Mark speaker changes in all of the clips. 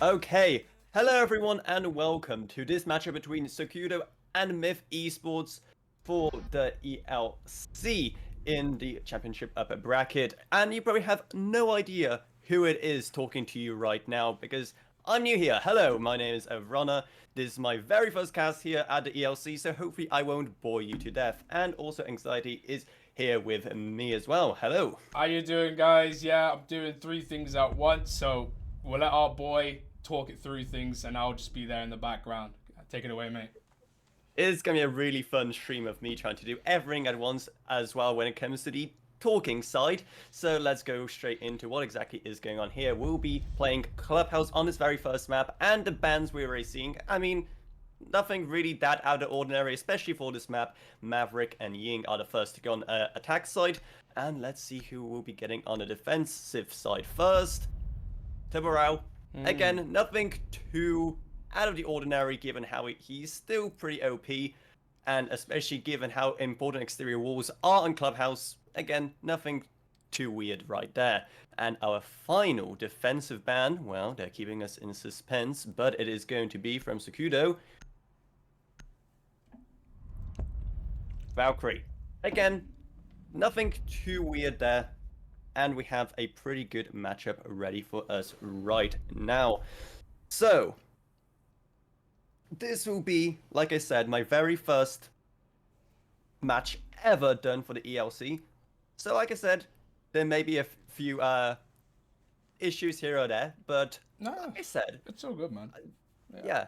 Speaker 1: Okay, hello everyone and welcome to this matchup between Sokudo and Myth Esports for the ELC in the championship upper bracket. And you probably have no idea who it is talking to you right now because I'm new here. Hello, my name is Avrana. This is my very first cast here at the ELC, so hopefully I won't bore you to death. And also Anxiety is here with me as well. Hello.
Speaker 2: How you doing, guys? Yeah, I'm doing 3 things at once, so we'll let our boy talk it through things, and I'll just be there in the background. Take it away, mate.
Speaker 1: It's going to be a really fun stream of me trying to do everything at once as well when it comes to the talking side. So let's go straight into what exactly is going on here. We'll be playing Clubhouse on this very first map, and the bans we're already seeing, I mean, nothing really that out of the ordinary, especially for this map. Maverick and Ying are the first to go on attack side, and let's see who will be getting on the defensive side first. Tabarao. Again, nothing too out of the ordinary given how he's still pretty OP, and especially given how important exterior walls are on Clubhouse. Again, nothing too weird right there. And our final defensive ban, well, they're keeping us in suspense, but it is going to be from Sokudo. Valkyrie. Again, nothing too weird there. And we have a pretty good matchup ready for us right now. So, this will be, like I said, my very first match ever done for the ELC. So, like I said, there may be a few issues here or there, but like I said,
Speaker 2: it's all good, man.
Speaker 1: Yeah.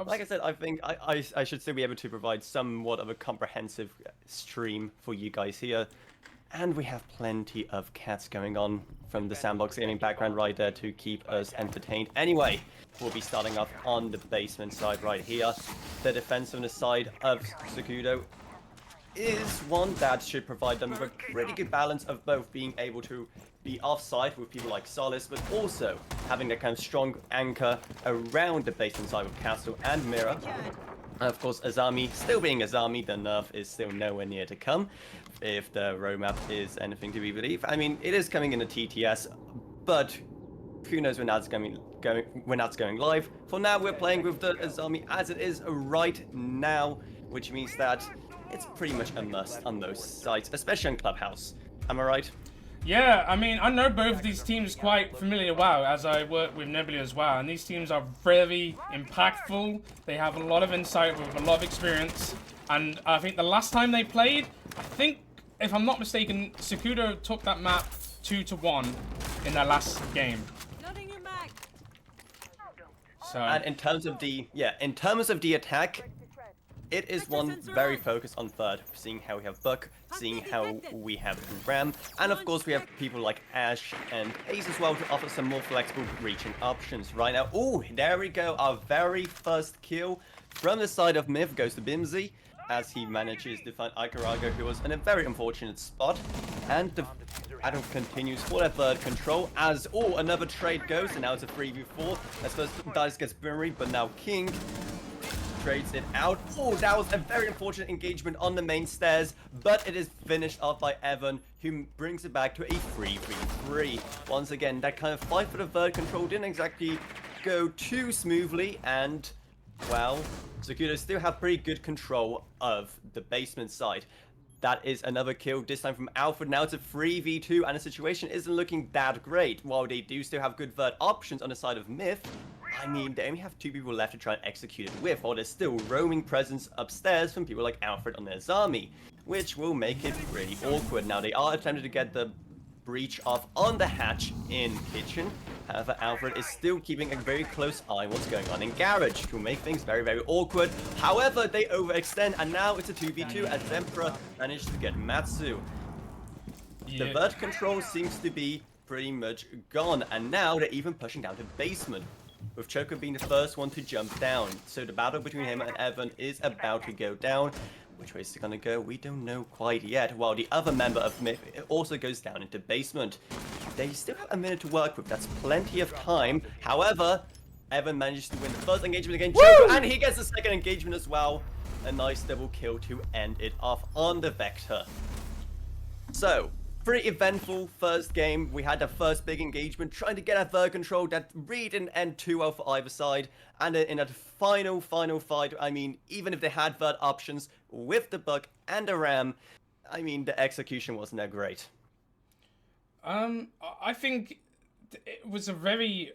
Speaker 1: Like I said, I think I should still be able to provide somewhat of a comprehensive stream for you guys here. And we have plenty of cats going on from the Sandbox Gaming background right there to keep us entertained. Anyway, we'll be starting off on the basement side right here. The defensiveness side of Sokudo is one that should provide them with a pretty good balance of both being able to be offside with people like Solis, but also having that kind of strong anchor around the basement side with Castle and Mirror. Of course, Azami, still being Azami, the nerf is still nowhere near to come, if the roadmap is anything to be believed. I mean, it is coming in the TTS, but who knows when that's going live. For now, we're playing with the Azami as it is right now, which means that it's pretty much a must on those sites, especially on Clubhouse. Am I right?
Speaker 2: Yeah, I mean, I know both of these teams quite familiar, as I work with Nebula as well, and these teams are very impactful. They have a lot of insight with a lot of experience, and I think the last time they played, I think, if I'm not mistaken, Sokudo took that map 2-1 in their last game. So,
Speaker 1: and in terms of the attack, it is one very focused on third, seeing how we have Buck, seeing how we have Ram, and of course we have people like Ash and Ace as well to offer some more flexible reaching options right now. Oh, there we go, our very first kill from the side of Myth goes to Bimsy, as he manages to find Ikarago, who was in a very unfortunate spot, and the battle continues for that third control as, another trade goes, and now it's a 3v4, as first Dice gets buried, but now King trades it out. That was a very unfortunate engagement on the main stairs, but it is finished off by Evan, who brings it back to a 3v3. Once again, that kind of fight for the third control didn't exactly go too smoothly, and, well, Sokudo still have pretty good control of the basement side. That is another kill, this time from Alfred. Now it's a 3v2, and the situation isn't looking that great. While they do still have good vert options on the side of Myth, I mean, they only have 2 people left to try and execute it with, while there's still roaming presence upstairs from people like Alfred on their army, which will make it really awkward. Now, they are attempting to get the breach off on the hatch in kitchen. However, Alfred is still keeping a very close eye on what's going on in garage, to make things very, very awkward. However, they overextend, and now it's a 2v2 as Zempra managed to get Matsu. The vert control seems to be pretty much gone, and now they're even pushing down to basement, with Choco being the first one to jump down. So the battle between him and Evan is about to go down. Which way is it gonna go? We don't know quite yet, while the other member of Myth also goes down into basement. They still have a minute to work with, that's plenty of time. However, Evan manages to win the first engagement against Choco, and he gets the second engagement as well. A nice double kill to end it off on the Vector. So, pretty eventful first game. We had the first big engagement, trying to get a vert control that read and end 2-0 for either side. And in that final fight, I mean, even if they had vert options with the Buck and the Ram, I mean, the execution wasn't that great.
Speaker 2: I think it was a very,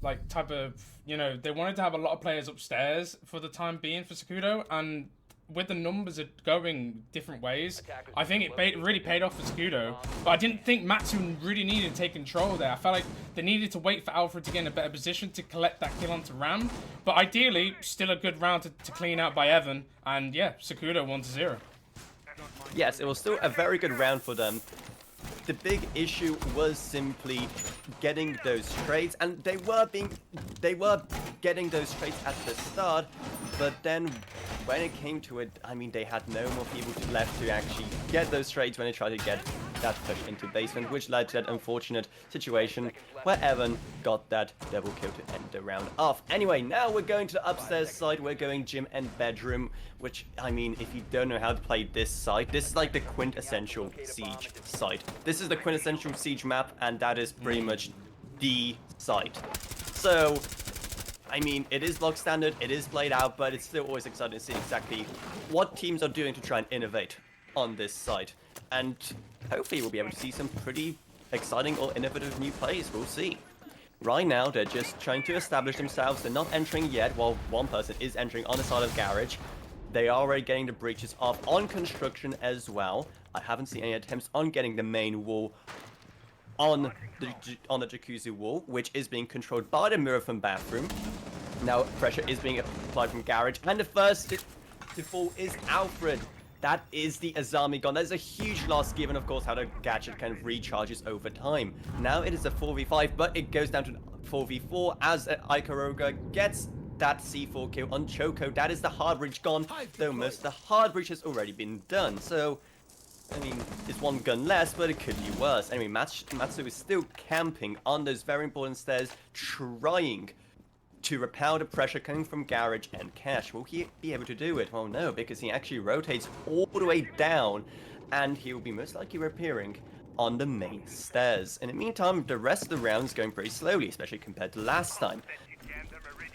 Speaker 2: like, type of, you know, they wanted to have a lot of players upstairs for the time being for Sokudo, and with the numbers going different ways, I think it really paid off for Sokudo. But I didn't think Matsu really needed to take control there. I felt like they needed to wait for Alfred to get in a better position to collect that kill onto Ram. But ideally, still a good round to clean out by Evan. And yeah, Sokudo 1-0.
Speaker 1: Yes, it was still a very good round for them. The big issue was simply getting those trades, and they were getting those trades at the start, but then when it came to it, I mean, they had no more people left to actually get those trades when they tried to get that push into basement, which led to that unfortunate situation where Evan got that double kill to end the round off. Anyway, now we're going to the upstairs side. We're going gym and bedroom, which, I mean, if you don't know how to play this side, this is like the quintessential siege site. This is the quintessential siege map, and that is pretty much the site. So, I mean, it is block standard, it is played out, but it's still always exciting to see exactly what teams are doing to try and innovate on this site. And hopefully we'll be able to see some pretty exciting or innovative new plays. We'll see. Right now, they're just trying to establish themselves. They're not entering yet, while one person is entering on the side of garage. They are already getting the breaches off on construction as well. I haven't seen any attempts on getting the main wall on the jacuzzi wall, which is being controlled by the mirror from bathroom. Now pressure is being applied from garage, and the first to fall is Alfred. That is the Azami gone. That is a huge loss, given of course how the gadget kind of recharges over time. Now it is a 4v5, but it goes down to 4v4 as Ikaruga gets that C4 kill on Choco. That is the hard breach gone, though most of the hard breach has already been done. So, I mean, it's one gun less, but it could be worse. Anyway, Matsu is still camping on those very important stairs, trying to repel the pressure coming from garage and cash. Will he be able to do it? Well, no, because he actually rotates all the way down, and he will be most likely reappearing on the main stairs. In the meantime, the rest of the round is going pretty slowly, especially compared to last time.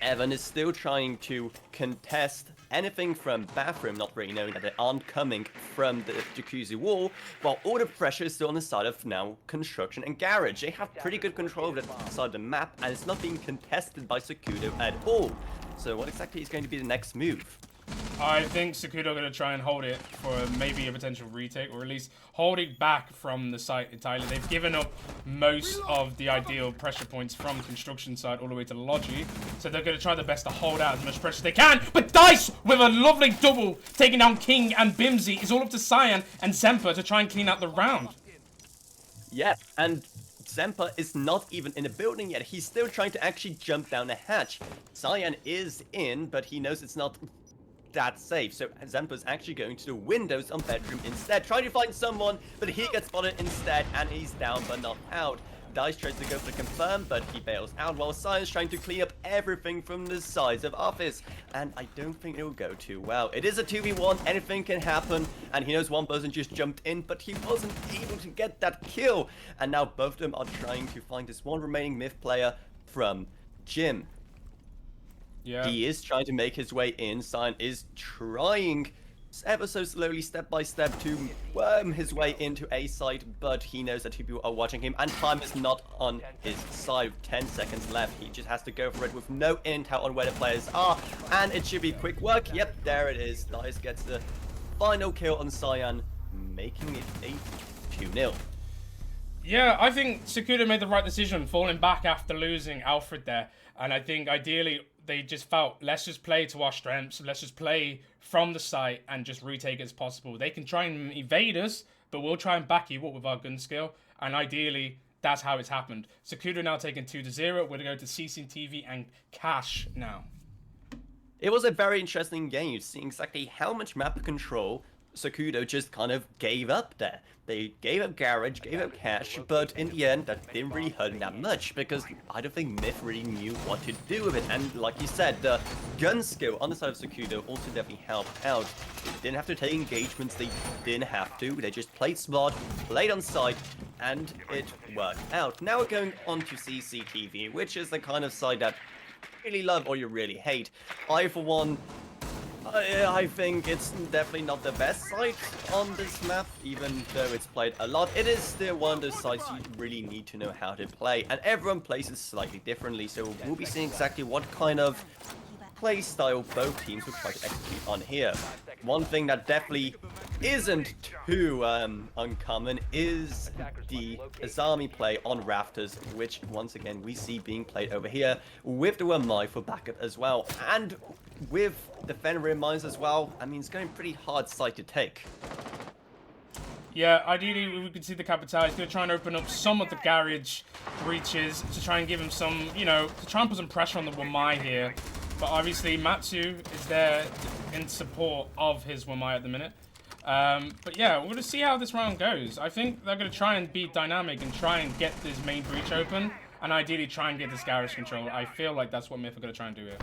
Speaker 1: Evan is still trying to contest anything from bathroom, not really knowing that they aren't coming from the jacuzzi wall, while all the pressure is still on the side of now construction and garage. They have pretty good control of that side of the map, and it's not being contested by Sokudo at all. So what exactly is going to be the next move?
Speaker 2: I think Sokudo are going to try and hold it for maybe a potential retake, or at least hold it back from the site entirely. They've given up most of the ideal pressure points from construction side all the way to the lodgy, so they're going to try their best to hold out as much pressure as they can. But Dice, with a lovely double, taking down King and Bimsy, is all up to Cyan and Zempa to try and clean out the round.
Speaker 1: Yeah, and Zempa is not even in the building yet. He's still trying to actually jump down the hatch. Cyan is in, but he knows it's not that safe, so Zempa's actually going to the windows on bedroom instead, trying to find someone, but he gets spotted instead, and he's down but not out. Dice tries to go for the confirm, but he bails out, while Science trying to clean up everything from the sides of office, and I don't think it will go too well. It is a 2v1, anything can happen, and he knows one person just jumped in, but he wasn't able to get that kill, and now both of them are trying to find this one remaining Myth player from Jim.
Speaker 2: Yeah.
Speaker 1: He is trying to make his way in. Cyan is trying ever so slowly, step by step, to worm his way into A side, but he knows that two people are watching him, and time is not on his side. 10 seconds left. He just has to go for it with no intel on where the players are, and it should be quick work. Yep, there it is. Dice gets the final kill on Cyan, making it a 2-0.
Speaker 2: Yeah, I think Sokudo made the right decision, falling back after losing Alfred there. And I think ideally they just felt, let's just play to our strengths, let's just play from the site and just retake it as possible. They can try and evade us, but we'll try and back you up with our gun skill. And ideally, that's how it's happened. Sokudo now taking 2-0. We're going to go to CCTV and Cash now.
Speaker 1: It was a very interesting game, seeing exactly how much map control Sokudo just kind of gave up there. They gave up Garage, gave up Cash, but in the end, that didn't really hurt that much, because I don't think Myth really knew what to do with it. And like you said, the gun skill on the side of Sokudo also definitely helped out. They didn't have to take engagements, they didn't have to. They just played smart, played on site, and it worked out. Now we're going on to CCTV, which is the kind of side that you really love or you really hate. I, for one, I think it's definitely not the best site on this map, even though it's played a lot. It is still one of those sites you really need to know how to play, and everyone plays it slightly differently, so we'll be seeing exactly what kind of play style both teams will try to execute on here. One thing that definitely isn't too uncommon is the Azami play on Rafters, which once again we see being played over here with the Wamai for backup as well, and with the Fenrir mines as well. I mean, it's going pretty hard site to take.
Speaker 2: Yeah, ideally we could see the Capital is going to try and open up some of the garage breaches to try and give him some, you know, to try and put some pressure on the Wamai here. But obviously Matsu is there in support of his Wamai at the minute. But yeah, we're going to see how this round goes. I think they're going to try and be dynamic and try and get this main breach open, and ideally try and get this garage control. I feel like that's what Myth are going to try and do here.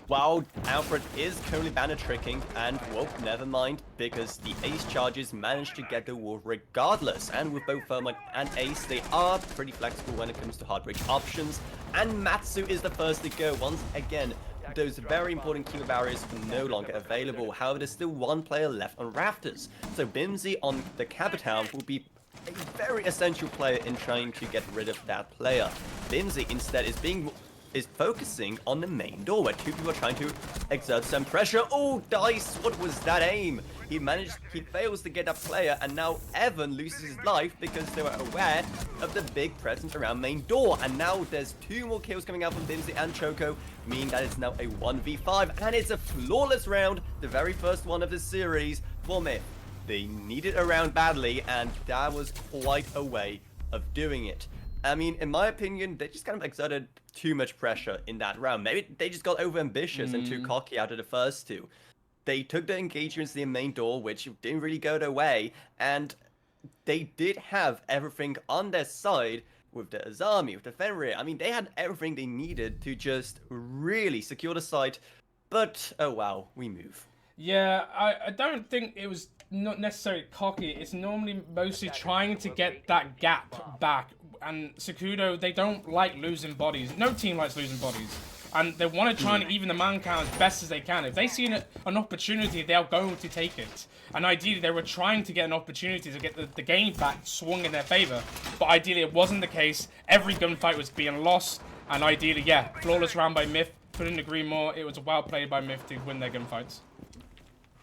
Speaker 1: While Alfred is currently banner tricking, and well, never mind, because the Ace charges managed to get the wall regardless. And with both Thermite and Ace, they are pretty flexible when it comes to hard breach options. And Matsu is the first to go. Once again, those very important keeper barriers are no longer available. However, there's still one player left on Rafters. So Bimsy on the Capital will be a very essential player in trying to get rid of that player. Bimsy instead is focusing on the main door, where two people are trying to exert some pressure. Oh, Dice, what was that aim? He fails to get that player, and now Evan loses his life because they were aware of the big presence around main door. And now there's two more kills coming out from Bimsy and Choco, meaning that it's now a 1v5, and it's a flawless round, the very first one of the series for Myth. They needed a round badly, and that was quite a way of doing it. I mean, in my opinion, they just kind of exerted too much pressure in that round. Maybe they just got overambitious and too cocky out of the first two. They took the engagements to the main door, which didn't really go their way, and they did have everything on their side with the Azami, with the Fenrir. I mean, they had everything they needed to just really secure the site, but oh wow, we move.
Speaker 2: Yeah, I don't think it was not necessarily cocky. It's normally mostly trying to get that gap back. And Sokudo, they don't like losing bodies. No team likes losing bodies. And they want to try and even the man count as best as they can. If they see an opportunity, they're going to take it. And ideally, they were trying to get an opportunity to get the game back swung in their favor. But ideally, it wasn't the case. Every gunfight was being lost. And ideally, yeah, flawless round by Myth. Couldn't agree more. It was well played by Myth to win their gunfights.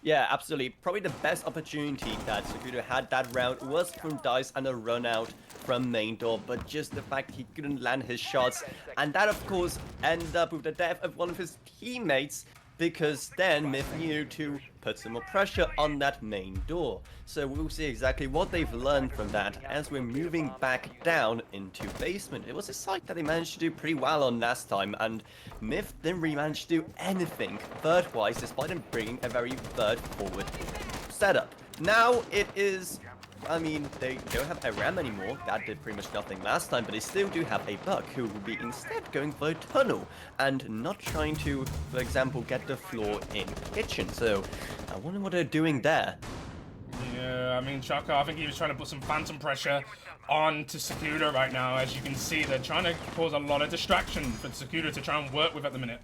Speaker 1: Yeah, absolutely. Probably the best opportunity that Sokudo had that round was from Dice and a run out from main door, but just the fact he couldn't land his shots, and that of course ended up with the death of one of his teammates, because then Myth knew to put some more pressure on that main door. So we'll see exactly what they've learned from that as we're moving back down into basement. It was a site that they managed to do pretty well on last time, and Myth didn't really manage to do anything third-wise, despite them bringing a very third-forward setup. Now it is, I mean, they don't have a Ram anymore. That did pretty much nothing last time, but they still do have a Buck, who will be instead going for a tunnel and not trying to, for example, get the floor in kitchen. So I wonder what they're doing there.
Speaker 2: Yeah, I mean, Chaka, I think he was trying to put some phantom pressure on to Sokudo right now. As you can see, they're trying to cause a lot of distraction for Sokudo to try and work with at the minute.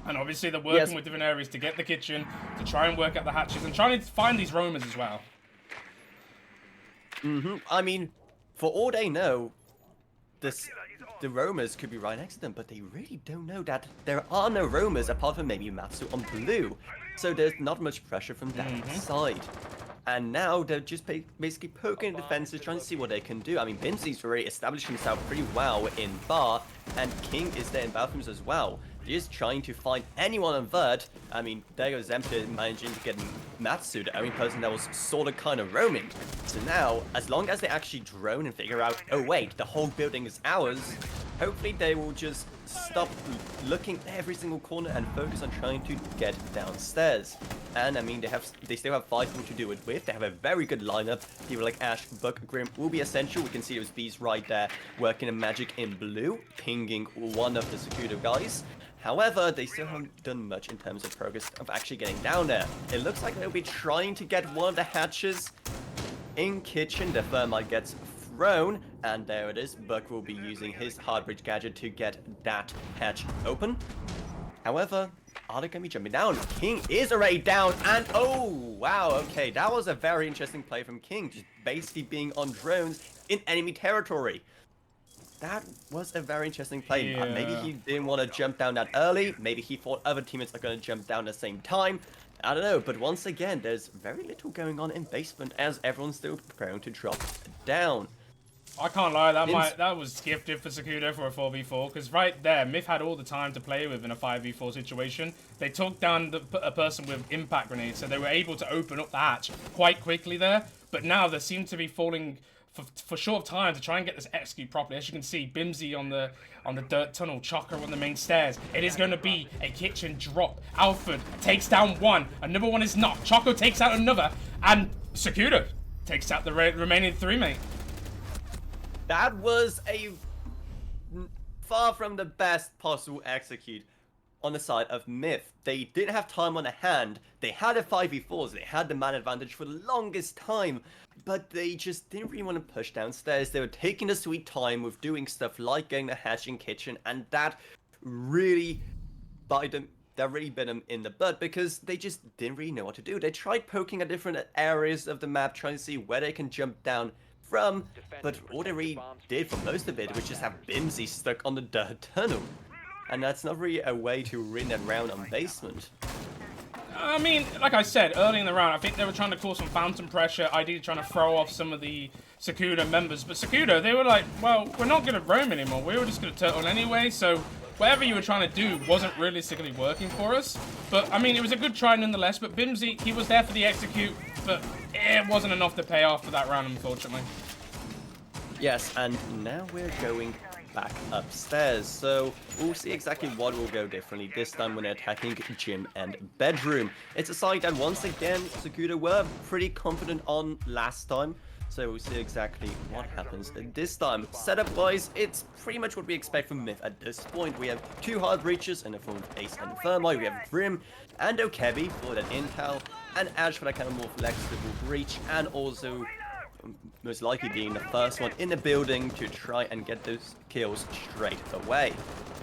Speaker 2: And obviously they're working with different areas to get the kitchen, to try and work out the hatches, and trying to find these roamers as well.
Speaker 1: I mean, for all they know, the roamers could be right next to them, but they really don't know that there are no roamers apart from maybe Matsu on blue. So there's not much pressure from that side. And now they're just basically poking the defenses, trying to see what they can do. I mean, Bimsy's already established himself pretty well in bar, and King is there in bathrooms as well. They're just trying to find anyone on Vert. I mean, there goes Empty managing to get Matsu, the only person that was sort of kind of roaming. So now, as long as they actually drone and figure out, oh wait, the whole building is ours, hopefully they will just stop looking every single corner and focus on trying to get downstairs. And I mean, they still have 5 people to do it with. They have a very good lineup. People like Ash, Buck, Grim will be essential. We can see those bees right there working a magic in blue, pinging one of the Sokudo guys. However, they still haven't done much in terms of progress of actually getting down there. It looks like they'll be trying to get one of the hatches in kitchen. The thermite gets thrown, and there it is. Buck will be using his hard bridge gadget to get that hatch open. However, are they going to be jumping down? King is already down, and oh, wow, okay, that was a very interesting play from King, just basically being on drones in enemy territory. That was a very interesting play.
Speaker 2: Yeah.
Speaker 1: Maybe he didn't want to jump down that early. Maybe he thought other teammates are going to jump down at the same time. I don't know, but once again, there's very little going on in basement as everyone's still preparing to drop down.
Speaker 2: I can't lie, that was gifted for Sokudo for a 4v4, because right there, Myth had all the time to play with in a 5v4 situation. They took down a person with impact grenades, so they were able to open up the hatch quite quickly there, but now they seem to be falling for short time to try and get this execute properly. As you can see, Bimsy on the dirt tunnel, Chaka on the main stairs. It is going to be a kitchen drop. Alfred takes down one, another one is knocked. Choco takes out another, and Sokudo takes out the remaining 3, mate.
Speaker 1: That was a far from the best possible execute on the side of Myth. They didn't have time on their hand. They had a 5v4s. They had the man advantage for the longest time, but they just didn't really want to push downstairs. They were taking the sweet time with doing stuff like getting the hatch in kitchen, and that really bit them in the butt because they just didn't really know what to do. They tried poking at different areas of the map, trying to see where they can jump down from, but all they really did for most of it was just have Bimsy stuck on the dirt tunnel. And that's not really a way to win that round on basement.
Speaker 2: I mean, like I said, early in the round, I think they were trying to cause some phantom pressure, ideally trying to throw off some of the Sokudo members. But Sokudo, they were like, well, we're not going to roam anymore. We were just going to turtle anyway, so whatever you were trying to do wasn't realistically working for us. But, I mean, it was a good try nonetheless. But Bimsy, he was there for the execute, but it wasn't enough to pay off for that round, unfortunately.
Speaker 1: Yes, and now we're going back upstairs, so we'll see exactly what will go differently this time when they're attacking gym and bedroom. It's a side that once again Sokudo were pretty confident on last time, so we'll see exactly what happens this time. Setup wise, it's pretty much what we expect from Myth at this point. We have 2 hard breaches in the form of Ace and Thermite. We have Grim and Okebi for that intel, and Ash for that kind of more flexible breach, and also most likely being the first one in the building to try and get those kills straight away.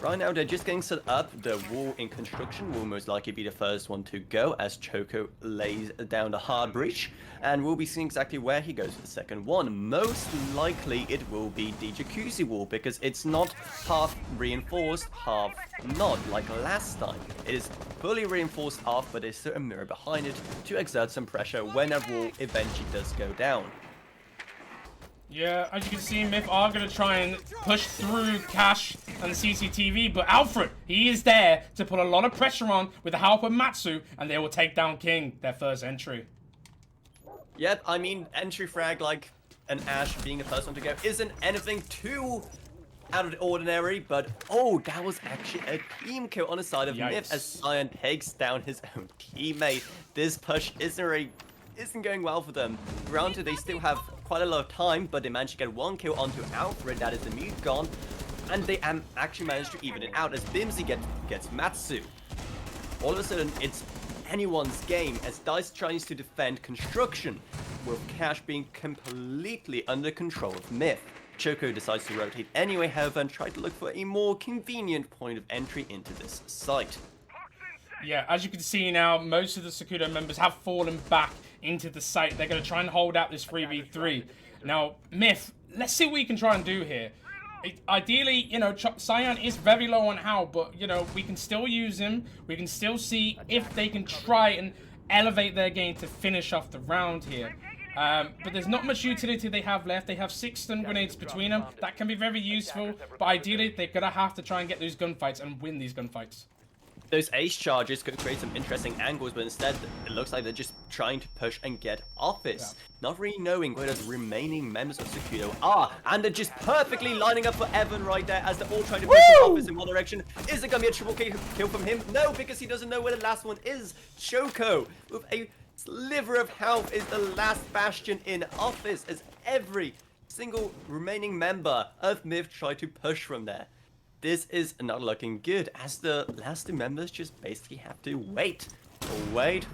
Speaker 1: Right now, they're just getting set up. The wall in construction will most likely be the first one to go as Choco lays down the hard breach, and we'll be seeing exactly where he goes for the second one. Most likely, it will be the jacuzzi wall because it's not half reinforced, half not like last time. It is fully reinforced half, but there's still a mirror behind it to exert some pressure when a wall eventually does go down.
Speaker 2: Yeah, as you can see, Myth are going to try and push through Cash and the CCTV, but Alfred, he is there to put a lot of pressure on with the help of Matsu, and they will take down King, their first entry.
Speaker 1: Yep, I mean, entry frag like an Ash being the first one to go isn't anything too out of the ordinary, but oh, that was actually a team kill on the side of Myth as Cyan takes down his own teammate. This push isn't going well for them. Granted, they still have quite a lot of time, but they managed to get 1 kill onto Alfred, that is the mute gone, and they actually managed to even it out as Bimsy gets Matsu. All of a sudden, it's anyone's game as Dice tries to defend construction, with Cash being completely under control of Myth. Choco decides to rotate anyway, however, and try to look for a more convenient point of entry into this site.
Speaker 2: Yeah, as you can see now, most of the Sokudo members have fallen back into the site. They're going to try and hold out this 3v3. Now, Myth, let's see what you can try and do here. Ideally, you know, Cyan is very low on how, but, you know, we can still use him. We can still see if they can try and elevate their game to finish off the round here. But there's not much utility they have left. They have 6 stun grenades between them. That can be very useful, but ideally, they're going to have to try and get those gunfights and win these gunfights.
Speaker 1: Those ace charges could create some interesting angles, but instead it looks like they're just trying to push and get office. Yeah. Not really knowing where those remaining members of Sokudo are, and they're just perfectly lining up for Evan right there as they're all trying to push from office in one direction. Is it going to be a triple kill from him? No, because he doesn't know where the last one is. Shoko, with a sliver of health, is the last bastion in office as every single remaining member of Myth tried to push from there. This is not looking good, as the last 2 members just basically have to wait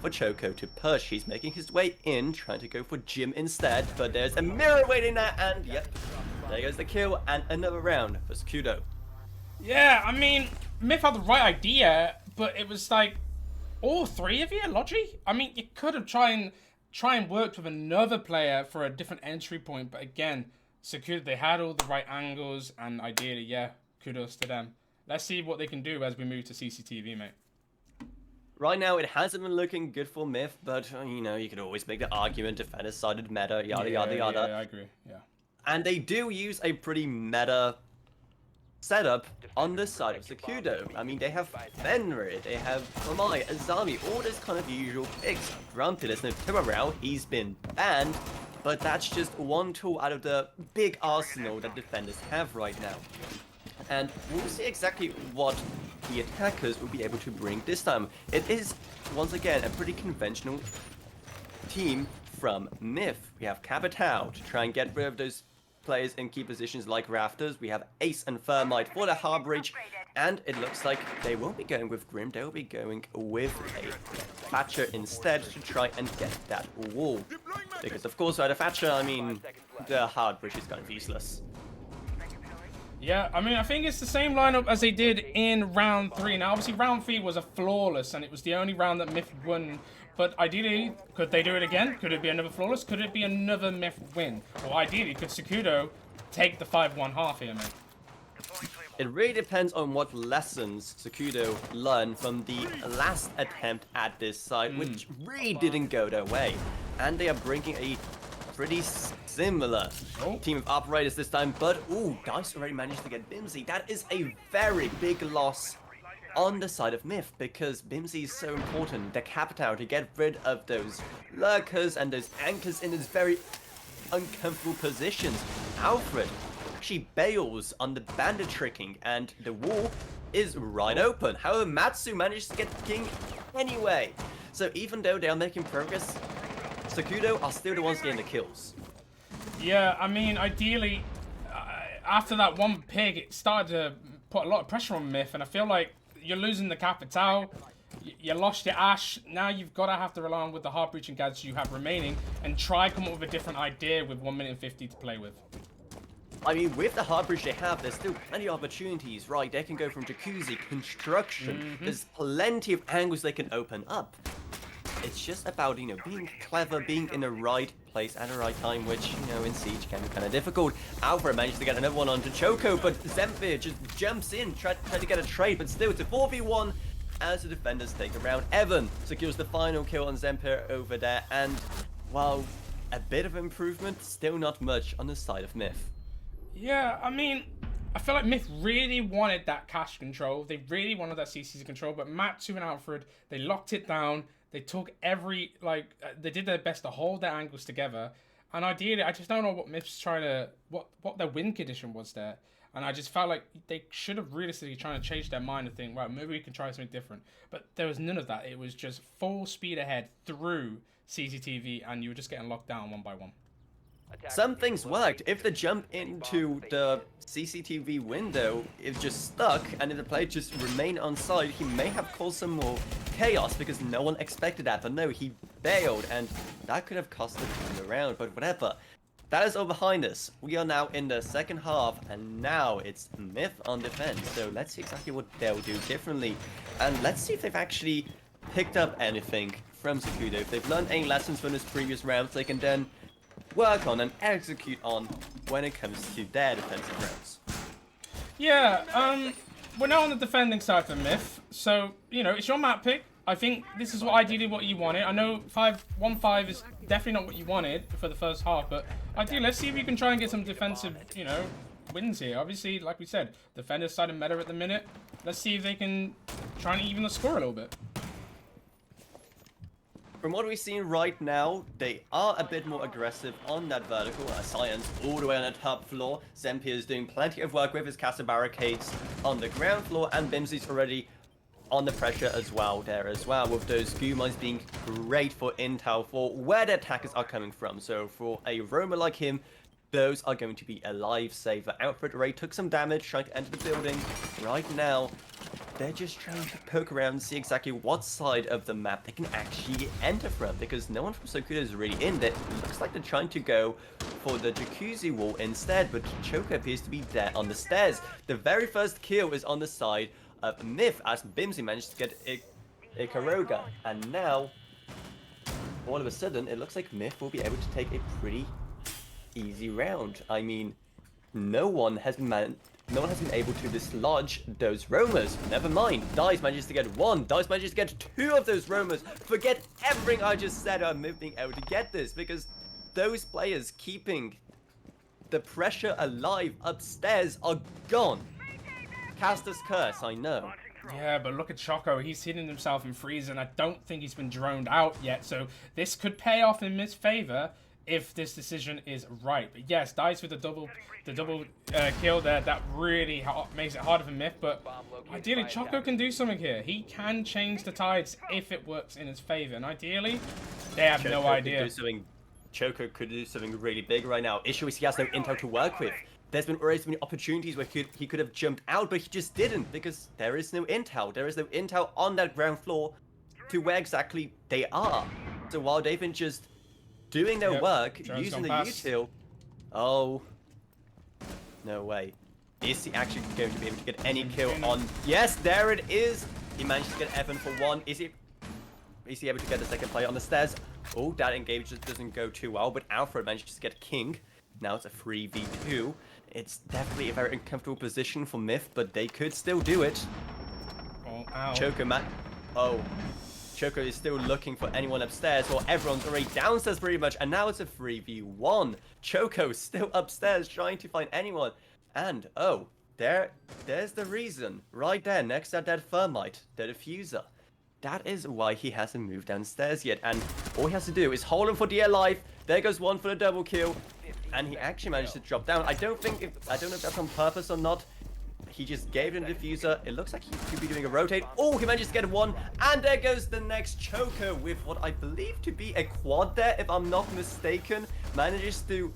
Speaker 1: for Choco to push. He's making his way in, trying to go for Jim instead, but there's a mirror waiting there, and yep, there goes the kill, and another round for Sokudo.
Speaker 2: Yeah, I mean, Myth had the right idea, but it was like, all 3 of you, Logi? I mean, you could have tried and worked with another player for a different entry point, but again, Sokudo, they had all the right angles, and ideally, yeah, kudos to them. Let's see what they can do as we move to CCTV, mate.
Speaker 1: Right now, it hasn't been looking good for Myth, but, you know, you could always make the argument, defender-sided meta, yada, yada, yada.
Speaker 2: Yeah, I agree, yeah.
Speaker 1: And they do use a pretty meta setup on the side of Sokudo. I mean, they have Fenrir, they have Ramai, Azami, all those kind of usual picks. Granted, there's no Timorau, he's been banned, but that's just one tool out of the big arsenal that defenders have right now. And we'll see exactly what the attackers will be able to bring this time. It is, once again, a pretty conventional team from Myth. We have Capitao to try and get rid of those players in key positions like Rafters. We have Ace and Thermite for the hard breach. And it looks like they won't be going with Grim. They will be going with a Thatcher instead to try and get that wall. Because, of course, without a Thatcher, I mean, the hard breach is kind of useless.
Speaker 2: Yeah, I mean, I think it's the same lineup as they did in round 3. Now, obviously, round 3 was a flawless, and it was the only round that Myth won. But ideally, could they do it again? Could it be another flawless? Could it be another Myth win? Or ideally, could Sokudo take the 5-1 half here, mate?
Speaker 1: It really depends on what lessons Sokudo learned from the last attempt at this site, which really didn't go their way. And they are bringing a pretty similar team of operators this time, but Dice already managed to get Bimsy. That is a very big loss on the side of Myth, because Bimsy is so important. The Capitao to get rid of those lurkers and those anchors in those very uncomfortable positions. Alfred actually bails on the bandit tricking, and the wall is right open. However, Matsu managed to get the king anyway. So even though they are making progress, Sokudo are still the ones getting the kills.
Speaker 2: Yeah, I mean, ideally, after that one pig, it started to put a lot of pressure on Myth, and I feel like you're losing the Capitao, you lost your Ash, now you've got to have to rely on with the hard breaching gadgets you have remaining, and try come up with a different idea with 1 minute and 50 to play with.
Speaker 1: I mean, with the hard breach they have, there's still plenty of opportunities, right? They can go from jacuzzi, construction, there's plenty of angles they can open up. It's just about, you know, being clever, being in the right place at the right time, which, you know, in Siege can be kind of difficult. Alfred managed to get another one onto Choco, but Zemfir just jumps in, tried to get a trade, but still it's a 4v1 as the defenders take the round. Evan secures the final kill on Zemfir over there, and while a bit of improvement, still not much on the side of Myth.
Speaker 2: Yeah, I mean, I feel like Myth really wanted that cash control. They really wanted that CC control, but Matsu and Alfred, they locked it down. They took every, they did their best to hold their angles together. And ideally, I just don't know what Myth's trying to, what their win condition was there. And I just felt like they should have realistically trying to change their mind and think, right, maybe we can try something different. But there was none of that. It was just full speed ahead through CCTV, and you were just getting locked down one by one.
Speaker 1: Some things worked. If the jump into the CCTV window is just stuck, and if the player just remained on side, he may have caused some more chaos because no one expected that. But no, he bailed, and that could have cost the round. But whatever. that is all behind us. We are now in the second half, and now it's Myth on defense. So let's see exactly what they'll do differently. And let's see if they've actually picked up anything from Sokudo. If they've learned any lessons from this previous rounds, they can then work on and execute on when it comes to their defensive rounds.
Speaker 2: Yeah, we're now on the defending side for Myth, so, you know, it's your map pick. I think this is ideally what you wanted. I know 1-5 is definitely not what you wanted for the first half, but ideally, let's see if you can try and get some defensive, you know, wins here. Obviously, like we said, defenders side of meta at the minute. Let's see if they can try and even the score a little bit.
Speaker 1: From what we've seen right now, they are a bit more aggressive on that vertical. Science all the way on the top floor. Zempier is doing plenty of work with his castle barricades on the ground floor, and Bimsy's already on the pressure as well there as well, with those goo mines being great for intel for where the attackers are coming from. So for a roamer like him, those are going to be a lifesaver. Alfred Ray took some damage trying to enter the building. Right now, they're just trying to poke around and see exactly what side of the map they can actually enter from, because no one from Sokudo is really in. It looks like they're trying to go for the jacuzzi wall instead, but Choco appears to be there on the stairs. The very first kill is on the side of Myth as Bimsy managed to get Ikaruga, and now all of a sudden it looks like Myth will be able to take a pretty easy round. I mean, no one has been able to dislodge those roamers. Never mind, Dice manages to get one. Dice manages to get two of those roamers. Forget everything I just said on Myth being able to get this, because those players keeping the pressure alive upstairs are gone. Caster's curse, I know.
Speaker 2: Yeah, but look at Choco. He's hidden himself in freeze, and I don't think he's been droned out yet. So this could pay off in Myth's favor if this decision is right. But yes, Dice with the double kill there. That really makes it harder for Myth. But ideally, Choco can do something here. He can change the tides if it works in his favor. And ideally, they have no idea.
Speaker 1: Choco could do something really big right now. Issue is he has no intel to work with. There's been already so many opportunities where he could have jumped out, but he just didn't, because there is no intel. There is no intel on that ground floor to where exactly they are. So while they've been just doing their work, using the util... Oh. No way. Is he actually going to be able to get any kill on... Yes, there it is! He managed to get Evan for one. Is he able to get the second player on the stairs? Oh, that engage just doesn't go too well, but Alfred managed to get King. Now it's a 3v2. It's definitely a very uncomfortable position for Myth, but they could still do it.
Speaker 2: Oh, ow.
Speaker 1: Choco is still looking for anyone upstairs, or everyone's already downstairs pretty much, and now it's a 3v1. Choco still upstairs trying to find anyone. And, oh, there's the reason. Right there, next to that thermite, the diffuser. That is why he hasn't moved downstairs yet, and all he has to do is hold him for dear life. There goes one for the double kill, and he actually managed to drop down. I don't know if that's on purpose or not. He just gave him the diffuser. It looks like he could be doing a rotate. Oh, he managed to get one, and there goes the next Choco with what I believe to be a quad there, if I'm not mistaken. Manages to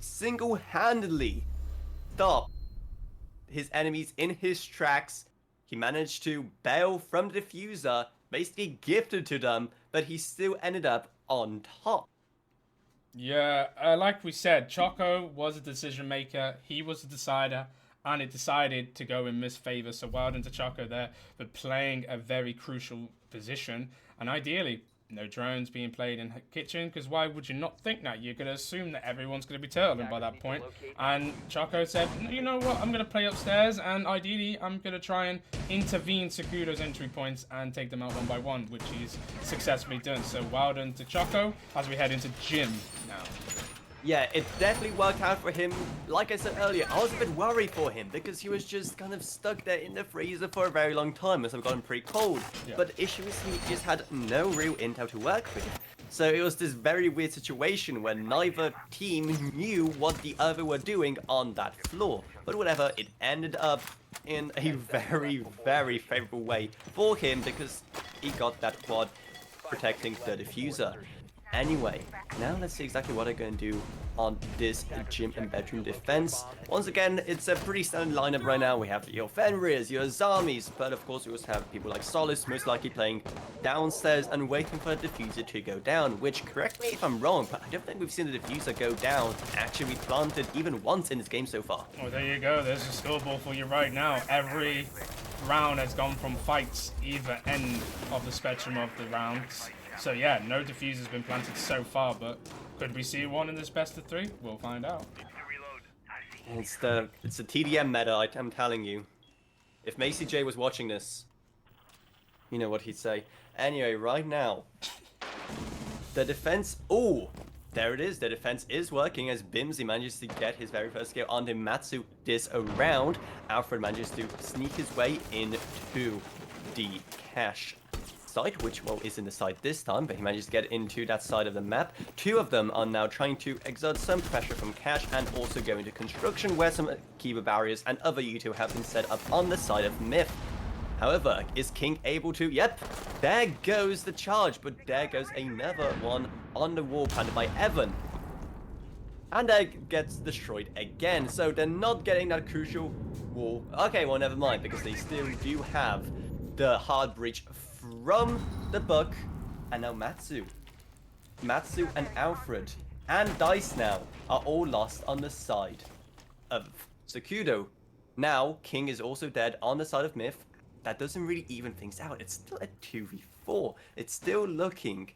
Speaker 1: single-handedly stop his enemies in his tracks. He managed to bail from the diffuser, basically gifted to them, but he still ended up on top.
Speaker 2: Yeah, like we said, Choco was a decision maker. He was the decider, and it decided to go in Myth's favor. So well done to Choco there for playing a very crucial position. And ideally, no drones being played in kitchen, because why would you not think that? You're going to assume that everyone's going to be turtling by that point. And Choco said, you know what, I'm going to play upstairs, and ideally I'm going to try and intervene Sokudo's entry points and take them out one by one, which he's successfully done. So well done to Choco as we head into gym now.
Speaker 1: Yeah, it definitely worked out for him. Like I said earlier, I was a bit worried for him because he was just kind of stuck there in the freezer for a very long time, as I've gotten pretty cold. Yeah. But the issue is he just had no real intel to work with. So it was this very weird situation where neither team knew what the other were doing on that floor. But whatever, it ended up in a very, very favorable way for him because he got that quad protecting the diffuser. Anyway, now let's see exactly what they're going to do on this gym and bedroom defense. Once again, it's a pretty standard lineup right now. We have your Fenrirs, your Zamis, but of course we also have people like Solus most likely playing downstairs and waiting for the diffuser to go down, which, correct me if I'm wrong, but I don't think we've seen the diffuser go down actually planted even once in this game so far.
Speaker 2: Oh, there you go. There's a scoreboard for you right now. Every round has gone from fights either end of the spectrum of the rounds. So yeah, no diffuser's been planted so far, but could we see one in this best of 3? We'll find out.
Speaker 1: It's the TDM meta, I'm telling you. If Macy J was watching this, you know what he'd say. Anyway, right now, the defense. Oh, there it is. The defense is working as Bimsy manages to get his very first kill onto Matsu this round. Alfred manages to sneak his way into the cache site, which, well, is in the site this time, but he manages to get into that side of the map. 2 of them are now trying to exert some pressure from cache and also go into construction, where some keeper barriers and other U2 have been set up on the side of Myth. However, is King able to? Yep, there goes the charge, but there goes another one on the wall planted by Evan. And that gets destroyed again, so they're not getting that crucial wall. Okay, well, never mind, because they still do have the hard breach from the Buck, and now Matsu and Alfred and Dice now are all lost on the side of Sokudo. Now, King is also dead on the side of Myth. That doesn't really even things out. It's still a 2v4. It's still looking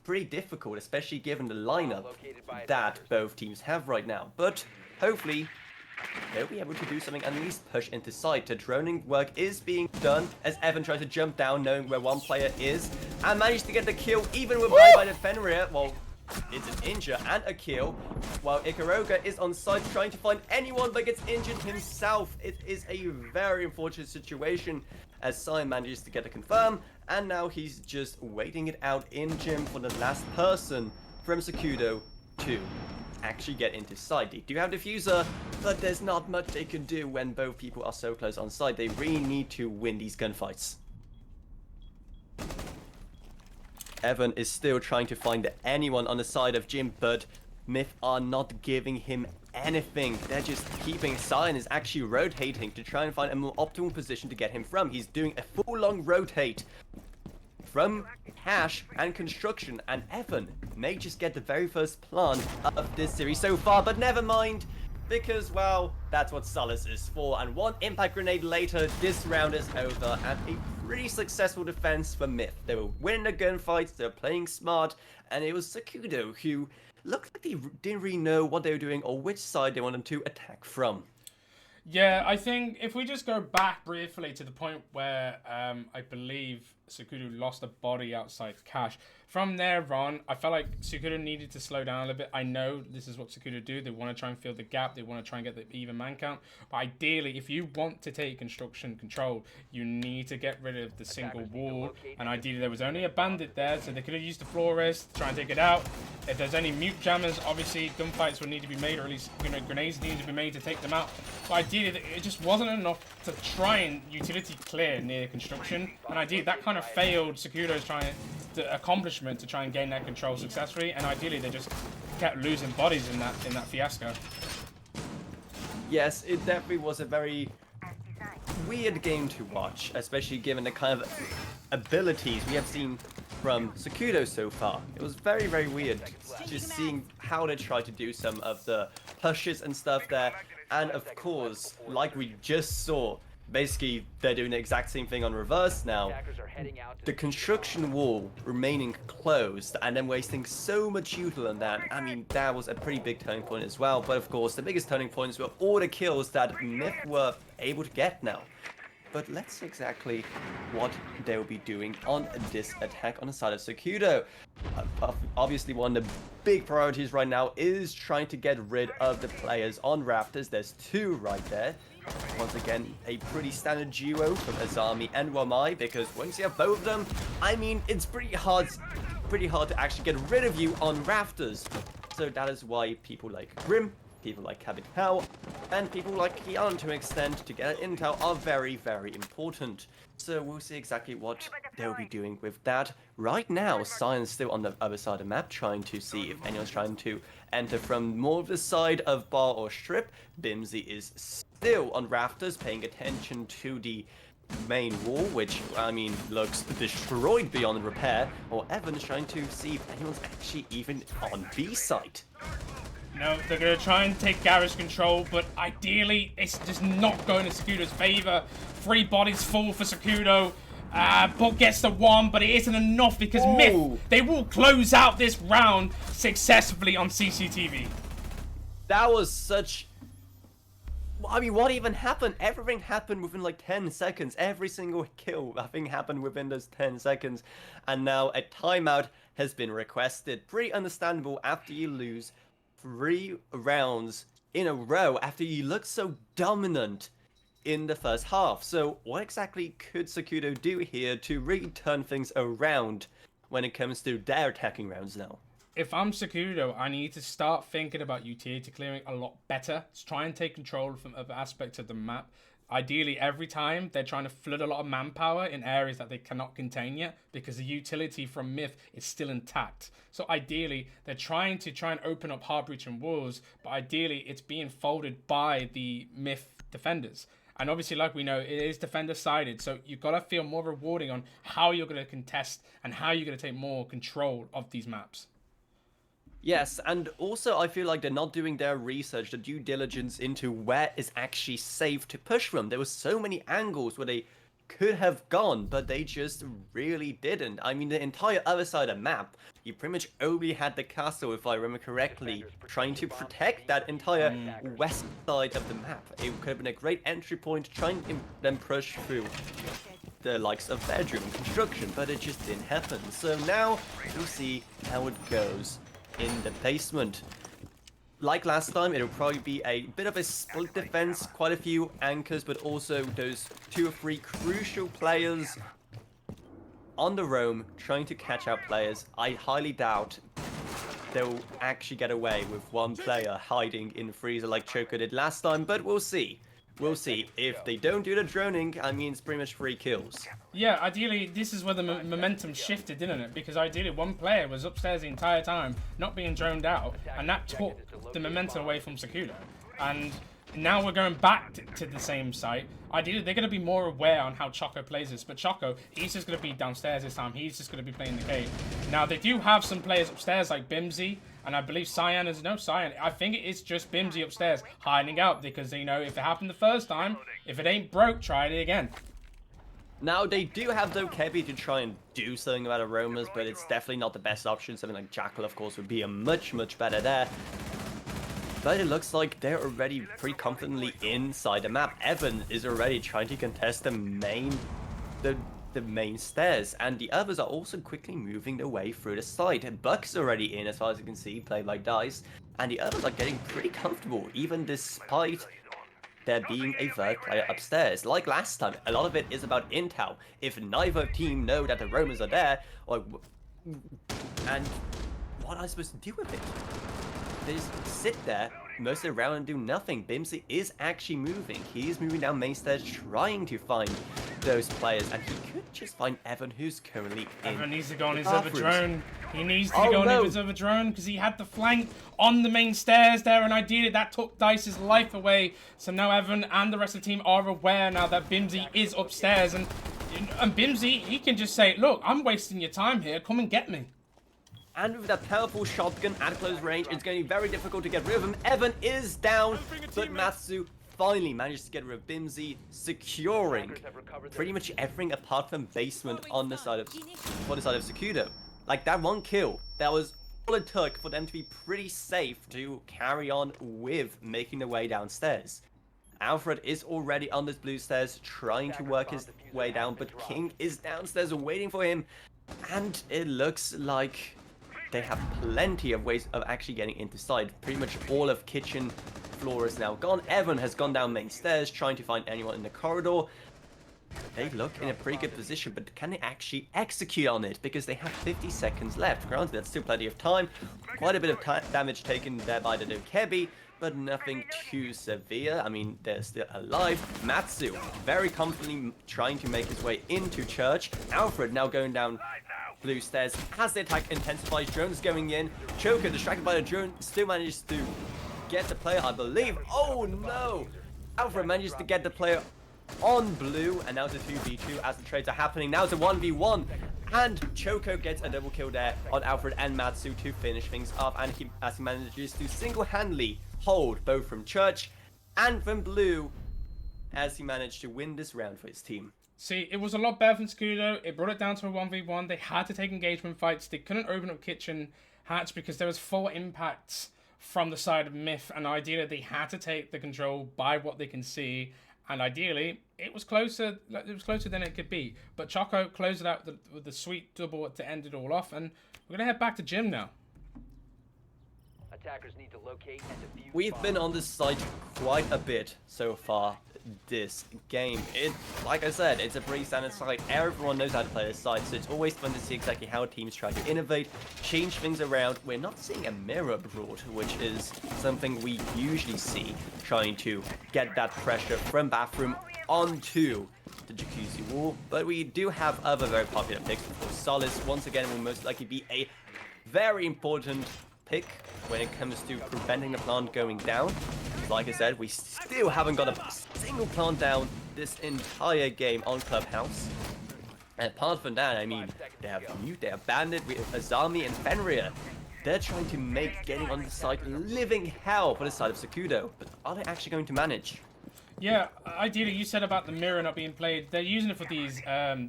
Speaker 1: pretty difficult, especially given the lineup that both teams have right now. But hopefully, they'll be able to do something and at least push into side. The droning work is being done as Evan tries to jump down knowing where one player is and managed to get the kill even with by the Fenrir. Well, it's an injure and a kill, while Ikaruga is on side trying to find anyone but gets injured himself. It is a very unfortunate situation as Sai manages to get a confirm, and now he's just waiting it out in gym for the last person from Sokudo to actually get into side. They do have diffuser, but there's not much they can do when both people are so close on side. They really need to win these gunfights. Evan is still trying to find anyone on the side of Jim, but Myth are not giving him anything. They're just keeping Sion is actually rotating to try and find a more optimal position to get him from. He's doing a full-long rotate from cache and construction, and Evan may just get the very first plant of this series so far, but never mind, because, well, that's what Solace is for, and one impact grenade later, this round is over, and a pretty successful defense for Myth. They were winning the gunfights, they were playing smart, and it was Sokudo who looked like they didn't really know what they were doing or which side they wanted to attack from.
Speaker 2: Yeah, I think if we just go back briefly to the point where I believe Sokudo lost a body outside cache. From there on, I felt like Sokudo needed to slow down a little bit. I know this is what Sokudo do. They want to try and fill the gap. They want to try and get the even man count. But ideally, if you want to take construction control, you need to get rid of the single wall. And ideally, there was only a bandit there, so they could have used the florist to try and take it out. If there's any mute jammers, obviously gunfights would need to be made, or at least grenades need to be made to take them out. But ideally, it just wasn't enough to try and utility clear near construction. And ideally, that kind of failed Sokudo's accomplishment to try and gain that control successfully. And ideally, they just kept losing bodies in that fiasco.
Speaker 1: Yes, it definitely was a very weird game to watch, especially given the kind of abilities we have seen from Sokudo so far. It was very, very weird just seeing how they try to do some of the pushes and stuff there. And of course, like we just saw, basically they're doing the exact same thing on reverse now. The construction wall remaining closed and then wasting so much util on that. I mean, that was a pretty big turning point as well. But of course, the biggest turning points were all the kills that Myth were able to get now. But let's see exactly what they'll be doing on this attack on the side of Sokudo. Obviously, one of the big priorities right now is trying to get rid of the players on Rafters. There's 2 right there. Once again, a pretty standard duo from Azami and Wamai, because once you have both of them, I mean, it's pretty hard to actually get rid of you on Rafters. So that is why people like Grim people like Capital and people like Kian to an extent to get intel are very, very important. So we'll see exactly what they'll be doing with that. Right now, Cyan's still on the other side of the map, trying to see if anyone's trying to enter from more of the side of bar or strip. Bimsy is still on rafters, paying attention to the main wall, which, I mean, looks destroyed beyond repair. Or Evan's trying to see if anyone's actually even on B site.
Speaker 2: No, they're going to try and take garage control, but ideally, it's just not going in Sokudo's favor. 3 bodies full for Sokudo. Bot gets the 1, but it isn't enough because Myth, they will close out this round successfully on CCTV.
Speaker 1: That was such... I mean, what even happened? Everything happened within like 10 seconds. Every single kill, I think, happened within those 10 seconds. And now a timeout has been requested. Pretty understandable after you lose 3 rounds in a row after you looked so dominant in the first half. So what exactly could Sokudo do here to really turn things around when it comes to their attacking rounds now?
Speaker 2: If I'm Sokudo, I need to start thinking about utility clearing a lot better. Let's try and take control from other aspects of the map. Ideally, every time they're trying to flood a lot of manpower in areas that they cannot contain yet because the utility from Myth is still intact. So ideally, they're trying and open up hard breach and walls, but ideally it's being folded by the Myth defenders. And obviously, like we know, it is defender-sided, so you've got to feel more rewarding on how you're going to contest and how you're going to take more control of these maps.
Speaker 1: Yes, and also I feel like they're not doing their research, the due diligence into where is actually safe to push from. There were so many angles where they could have gone, but they just really didn't. I mean, the entire other side of the map, you pretty much only had the castle, if I remember correctly, trying to protect that entire west side of the map. It could have been a great entry point, trying to then push through the likes of bedroom construction, but it just didn't happen. So now we'll see how it goes in the basement. Like last time, it'll probably be a bit of a split defense, quite a few anchors, but also those 2 or 3 crucial players on the roam trying to catch out players. I highly doubt they'll actually get away with 1 player hiding in freezer like Choco did last time, but we'll see. We'll see. If they don't do the droning, I mean, it's pretty much 3 kills.
Speaker 2: Yeah, ideally, this is where the momentum shifted, didn't it? Because ideally, 1 player was upstairs the entire time, not being droned out, and that took the momentum away from Sokudo. And now we're going back to the same site. Ideally, they're going to be more aware on how Choco plays this, but Choco, he's just going to be downstairs this time. He's just going to be playing the cave. Now, they do have some players upstairs, like Bimsy, and I believe Cyan is... No, Cyan. I think it is just Bimsy upstairs hiding out because, you know, if it happened the first time, if it ain't broke, try it again.
Speaker 1: Now, they do have though Kebi to try and do something about Aromas, but it's definitely not the best option. Something like Jackal, of course, would be a much better there. But it looks like they're already pretty confidently inside the map. Evan is already trying to contest the main stairs, and the others are also quickly moving their way through the site. Buck's already in, as far as you can see, played by Dice, and the others are getting pretty comfortable, even despite there being a 3rd player upstairs. Like last time, a lot of it is about intel. If neither team know that the Romans are there, and what am I supposed to do with it? They just sit there most of the round and do nothing. Bimsy is actually moving. He's moving down main stairs trying to find those players, and he could just find Evan, who's currently in.
Speaker 2: Evan needs to go on his other drone. He needs to go on his other drone because he had the flank on the main stairs there, and ideally that took Dice's life away. So now Evan and the rest of the team are aware now that Bimsy is upstairs, and Bimsy, he can just say, look, I'm wasting your time here. Come and get me.
Speaker 1: And with that powerful shotgun at close range, it's going to be very difficult to get rid of him. Evan is down, but Matsu finally managed to get rid of Bimsy, securing pretty much everything apart from basement on the side of Sokudo. Like, that 1 kill, that was all it took for them to be pretty safe to carry on with making their way downstairs. Alfred is already on this blue stairs, trying to work his way down, but King is downstairs waiting for him, and it looks like they have plenty of ways of actually getting into side. Pretty much all of kitchen floor is now gone. Evan has gone down main stairs trying to find anyone in the corridor. They look in a pretty good position, but can they actually execute on it? Because they have 50 seconds left. Granted, that's still plenty of time. Quite a bit of damage taken there by the Dokebi, but nothing too severe. I mean, they're still alive. Matsu very confidently trying to make his way into church. Alfred now going down blue stairs as the attack intensifies. Drones going in. Choker distracted by the drone still manages to get the player, I believe. Oh no! Alfred manages to get the player on blue, and now it's a 2v2 as the trades are happening. Now it's a 1v1, and Choco gets a double kill there on Alfred and Matsu to finish things off, and as he manages to single-handedly hold both from Church and from blue as he managed to win this round for his team.
Speaker 2: See, it was a lot better from Sokudo. It brought it down to a 1v1. They had to take engagement fights. They couldn't open up kitchen hatch because there was 4 impacts from the side of Myth, and ideally they had to take the control by what they can see. And ideally, it was closer than it could be. But Choco closed it out with the sweet double to end it all off. And we're going to head back to gym now.
Speaker 3: Attackers need to locate and defuse.
Speaker 1: We've been on this site quite a bit so far this game. Like I said, it's a pretty standard site. Everyone knows how to play this site, so it's always fun to see exactly how teams try to innovate, change things around. We're not seeing a mirror abroad, which is something we usually see, trying to get that pressure from bathroom onto the jacuzzi wall. But we do have other very popular picks. For Solace, once again, will most likely be a very important pick when it comes to preventing the plant going down. Like I said, we still haven't got a single plant down this entire game on Clubhouse. And apart from that, I mean, they have Mute, they have Bandit, we have Azami and Fenrir. They're trying to make getting on the site living hell for the side of Sokudo. But are they actually going to manage?
Speaker 2: Yeah, ideally, you said about the mirror not being played. They're using it for these the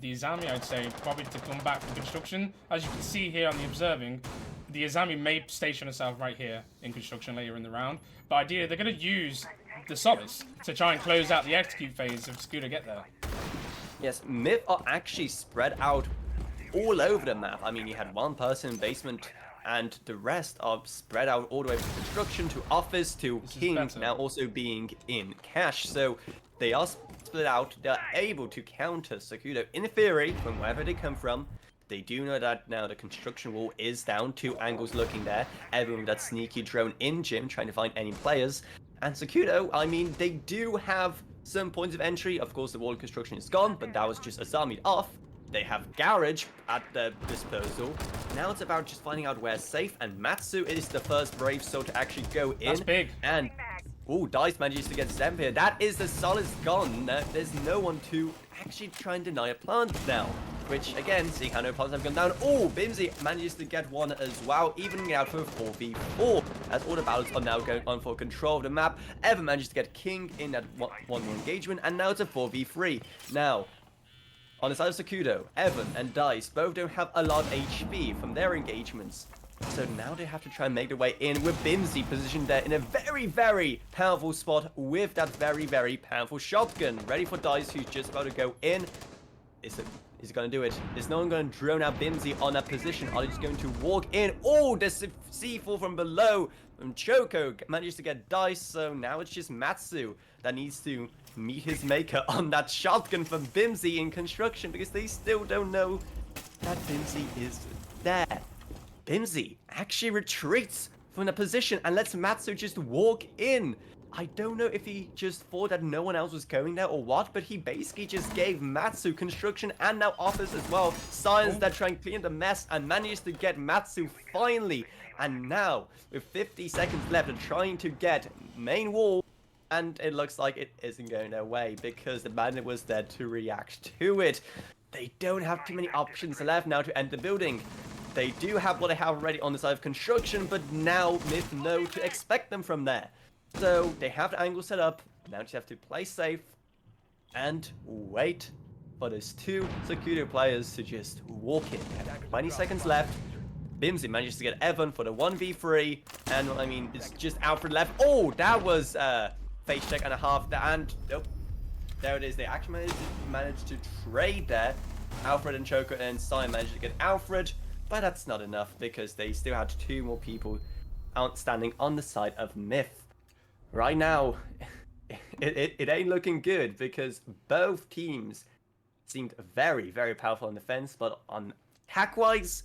Speaker 2: Azami, I'd say, probably to come back from construction. As you can see here on the observing, the Azami may station herself right here in construction later in the round. But ideally, they're going to use the Solace to try and close out the execute phase if Scooter get there.
Speaker 1: Yes, Myth are actually spread out all over the map. I mean, you had one person in basement, and the rest are spread out all the way from construction to office to King, now also being in cash. So they are split out. They're able to counter Sokudo in theory from wherever they come from. They do know that now the construction wall is down, 2 angles looking there. Everyone with that sneaky drone in gym trying to find any players. And Sokudo, I mean, they do have some points of entry. Of course, the wall of construction is gone, but that was just Azami'd off. They have Garage at their disposal. Now it's about just finding out where's safe, and Matsu is the first brave soul to actually go in.
Speaker 2: That's big.
Speaker 1: And, ooh, Dice manages to get Zemp here. That is the Solace gone. There's no one to actually try and deny a plant now. Which, again, seeing how no plants have gone down. Oh, Bimsy manages to get one as well, evening out for a 4v4. As all the battles are now going on for control of the map. Evan manages to get King in that one more engagement, and now it's a 4v3. Now, on the side of Sokudo, Evan and Dice both don't have a lot of HP from their engagements. So now they have to try and make their way in with Bimsy positioned there in a very, very powerful spot with that very, very powerful shotgun. Ready for Dice, who's just about to go in. Is he going to do it? Is no one going to drone out Bimsy on that position? Are they just going to walk in? Oh, there's C4 from below. And Choco manages to get Dice, so now it's just Matsu that needs to meet his maker on that shotgun from Bimsy in construction, because they still don't know that Bimsy is there. Bimsy actually retreats from the position and lets Matsu just walk in. I don't know if he just thought that no one else was going there or what, but he basically just gave Matsu construction and now office as well. Science that trying to clean the mess and manages to get Matsu finally. And now, with 50 seconds left and trying to get main wall, and it looks like it isn't going their way because the bandit was there to react to it. They don't have too many options left now to enter the building. They do have what they have already on the side of construction, but now Myth know to expect them from there. So they have the angle set up. Now just have to play safe and wait for those 2 Sokudo players to just walk in. 20 seconds left. Bimsy manages to get Evan for the 1v3. And, I mean, it's just Alfred left. Oh, that was face check and a half. And, nope. There it is. They actually managed to trade there. Alfred and Choco and Sai managed to get Alfred. But that's not enough because they still had 2 more people outstanding on the side of Myth. Right now, it ain't looking good because both teams seemed very, very powerful on defense, but on attack-wise,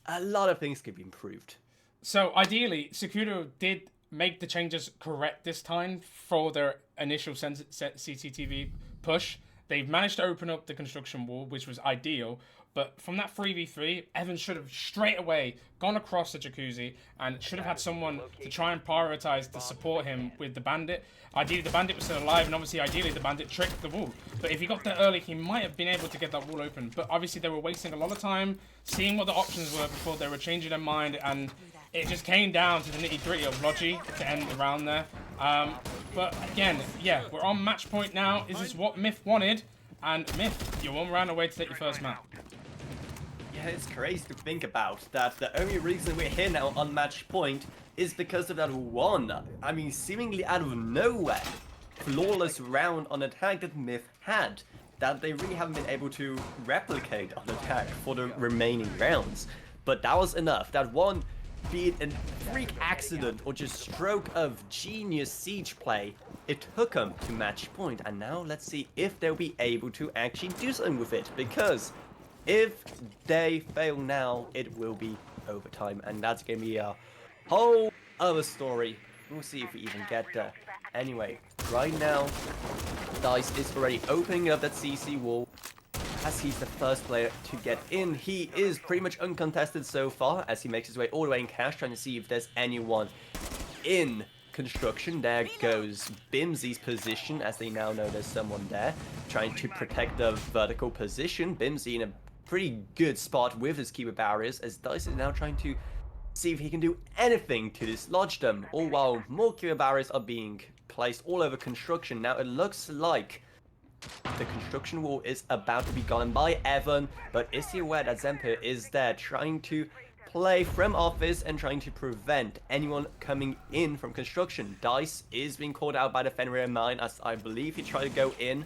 Speaker 1: a lot of things could be improved.
Speaker 2: So ideally, Sokudo did make the changes correct this time for their initial CCTV push. They've managed to open up the construction wall, which was ideal. But from that 3v3, Evan should have straight away gone across the jacuzzi and should have had someone to try and prioritize to support him with the bandit. Ideally, the bandit was still alive, and obviously, ideally, the bandit tricked the wall. But if he got there early, he might have been able to get that wall open. But obviously, they were wasting a lot of time seeing what the options were before they were changing their mind, and it just came down to the nitty-gritty of Logi to end the round there. But again, yeah, we're on match point now. Is this what Myth wanted? And Myth, you're 1 round away to take your first map.
Speaker 1: Yeah, it's crazy to think about that the only reason we're here now on match point is because of that one, I mean, seemingly out of nowhere, flawless round on attack that Myth had, that they really haven't been able to replicate on attack for the remaining rounds. But that was enough. That one, be it a freak accident or just stroke of genius siege play, it took them to match point. And now let's see if they'll be able to actually do something with it, because if they fail now, it will be overtime, and that's gonna be a whole other story. We'll see if we even get there. Anyway, right now, Dice is already opening up that CC wall. As he's the first player to get in, he is pretty much uncontested so far, as he makes his way all the way in cash, trying to see if there's anyone in construction. There goes Bimsy's position, as they now know there's someone there, trying to protect the vertical position. Bimsy in a pretty good spot with his keeper barriers, as Dice is now trying to see if he can do anything to dislodge them, all while more keeper barriers are being placed all over construction. Now it looks like the construction wall is about to be gone by Evan, but is he aware that Zempier is there trying to play from office and trying to prevent anyone coming in from construction? Dice is being called out by the Fenrir mine, as I believe he tried to go in.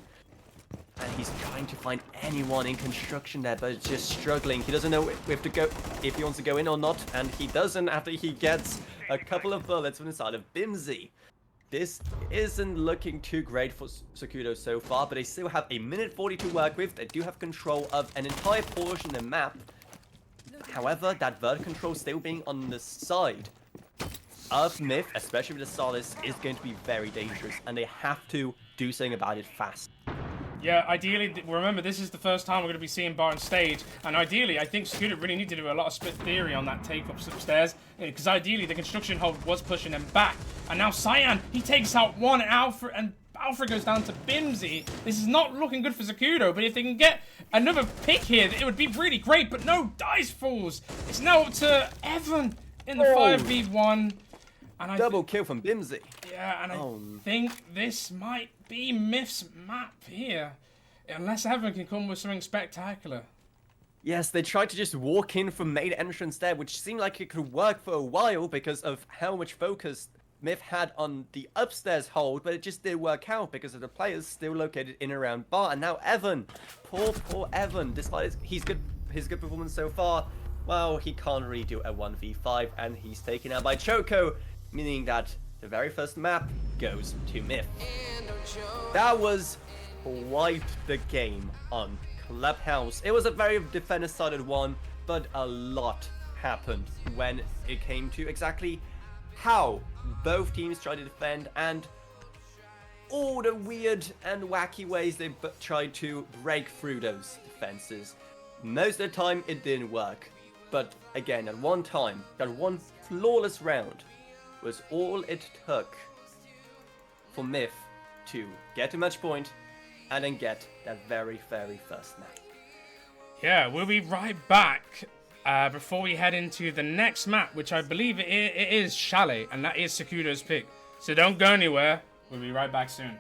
Speaker 1: And he's trying to find anyone in construction there, but it's just struggling. He doesn't know if he wants to go in or not, and he doesn't after he gets a couple of bullets from the side of Bimsy. This isn't looking too great for Sokudo so far, but they still have a minute 40 to work with. They do have control of an entire portion of the map. However, that vertical control still being on the side of Myth, especially with the Solace, is going to be very dangerous, and they have to do something about it fast.
Speaker 2: Yeah, ideally, remember, this is the first time we're going to be seeing Bar on stage, and ideally, I think Sokudo really need to do a lot of split theory on that take-ups upstairs, because ideally, the construction hold was pushing them back, and now Cyan, he takes out one, and Alfred goes down to Bimsy. This is not looking good for Sokudo, but if they can get another pick here, it would be really great, but no, Dice falls. It's now up to Evan in the 5v1. And
Speaker 1: Double kill from Bimsy.
Speaker 2: Yeah, and I think this might be Myth's map here. Unless Evan can come with something spectacular.
Speaker 1: Yes, they tried to just walk in from main entrance there, which seemed like it could work for a while because of how much focus Myth had on the upstairs hold, but it just didn't work out because of the players still located in and around Bar. And now Evan, poor Evan, despite his good performance so far, well, he can't really do a 1v5, and he's taken out by Choco, meaning that the very first map goes to Myth. That was quite the game on Clubhouse. It was a very defender-sided one, but a lot happened when it came to exactly how both teams tried to defend and all the weird and wacky ways they tried to break through those defenses. Most of the time, it didn't work. But again, at one time, that one flawless round was all it took for Myth to get to match point and then get that very first map.
Speaker 2: Yeah, we'll be right back before we head into the next map, which I believe it is Chalet, and that is Sokudo's pick. So don't go anywhere. We'll be right back soon.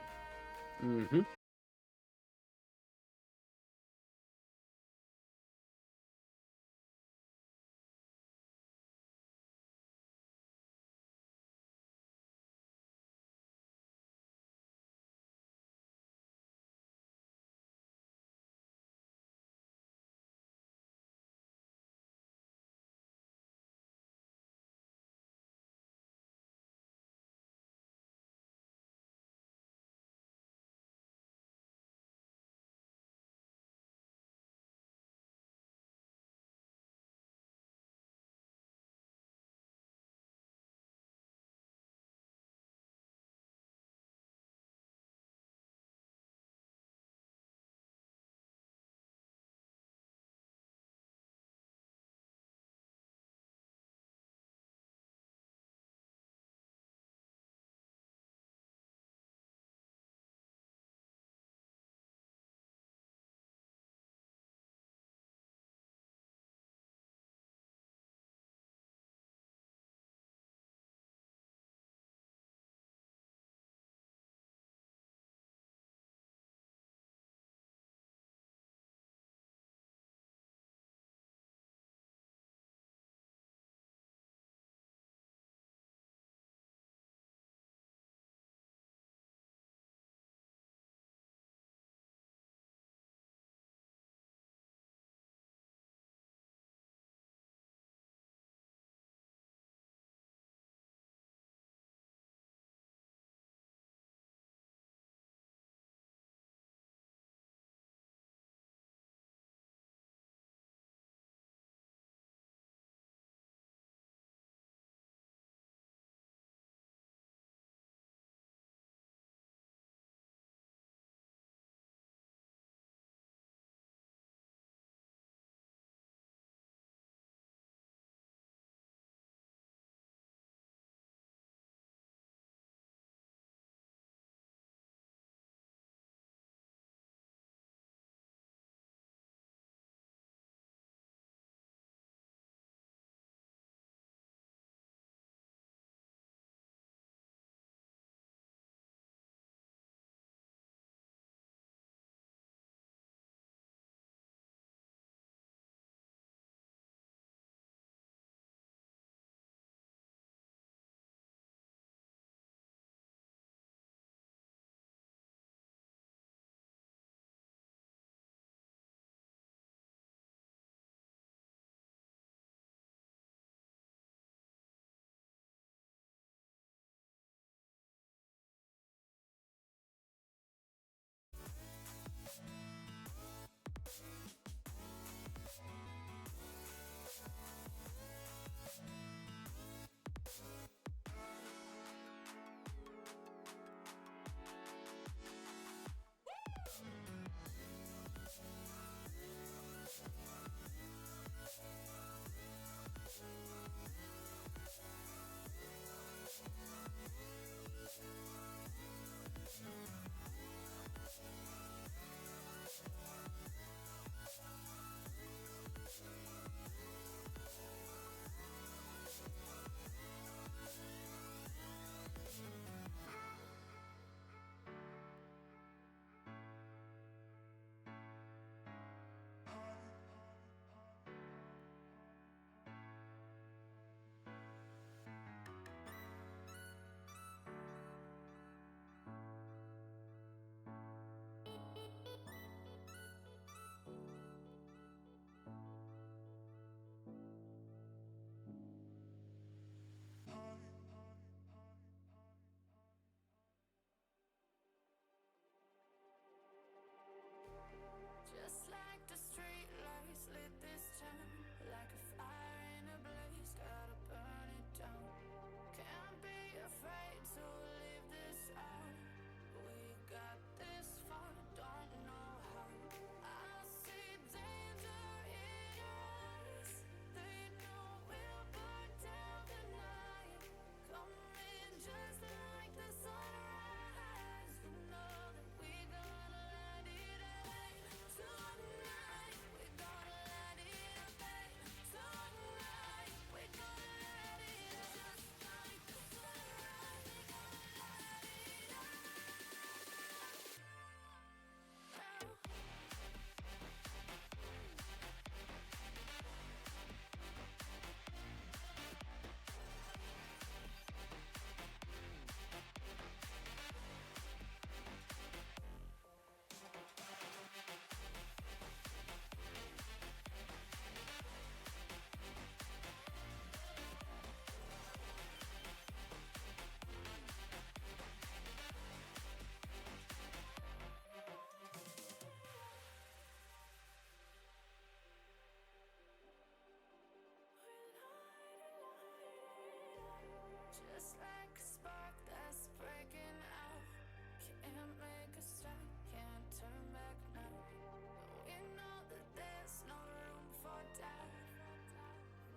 Speaker 4: Just like the street lights lit this town, like a fire in a blaze, gotta burn it down. Can't be afraid to leave this out. We got this far, don't know how. I see danger in your eyes. They know we'll burn down the night. Coming just like the sunrise. You know that we gonna let it away. Tonight, we're gonna let it away. Tonight, we're gonna let it just like the sunrise. We're gonna let it out. Just like a spark that's breaking out. Can't make a stop, can't turn back now. We know that there's no room for doubt.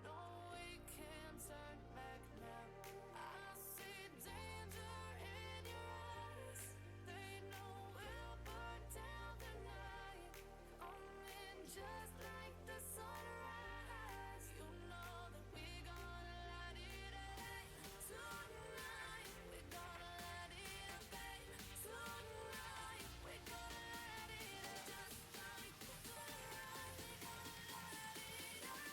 Speaker 4: No, we can't turn back now. I see danger in your eyes. They know we'll burn down the night. Coming just like the sunrise. You know that we gonna let it away. Tonight, we're gonna let it away. Tonight, we're gonna let it out. Just like the sunrise, we're gonna let it out.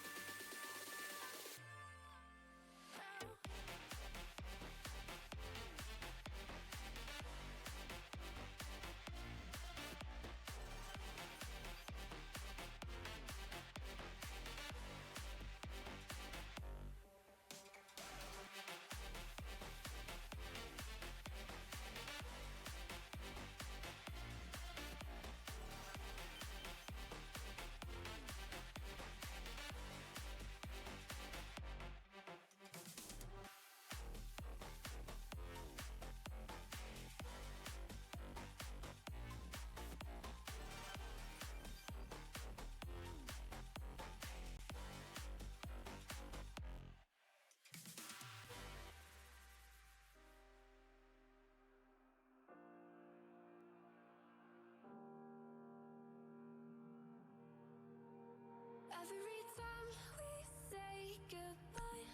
Speaker 4: Every time we say goodbye.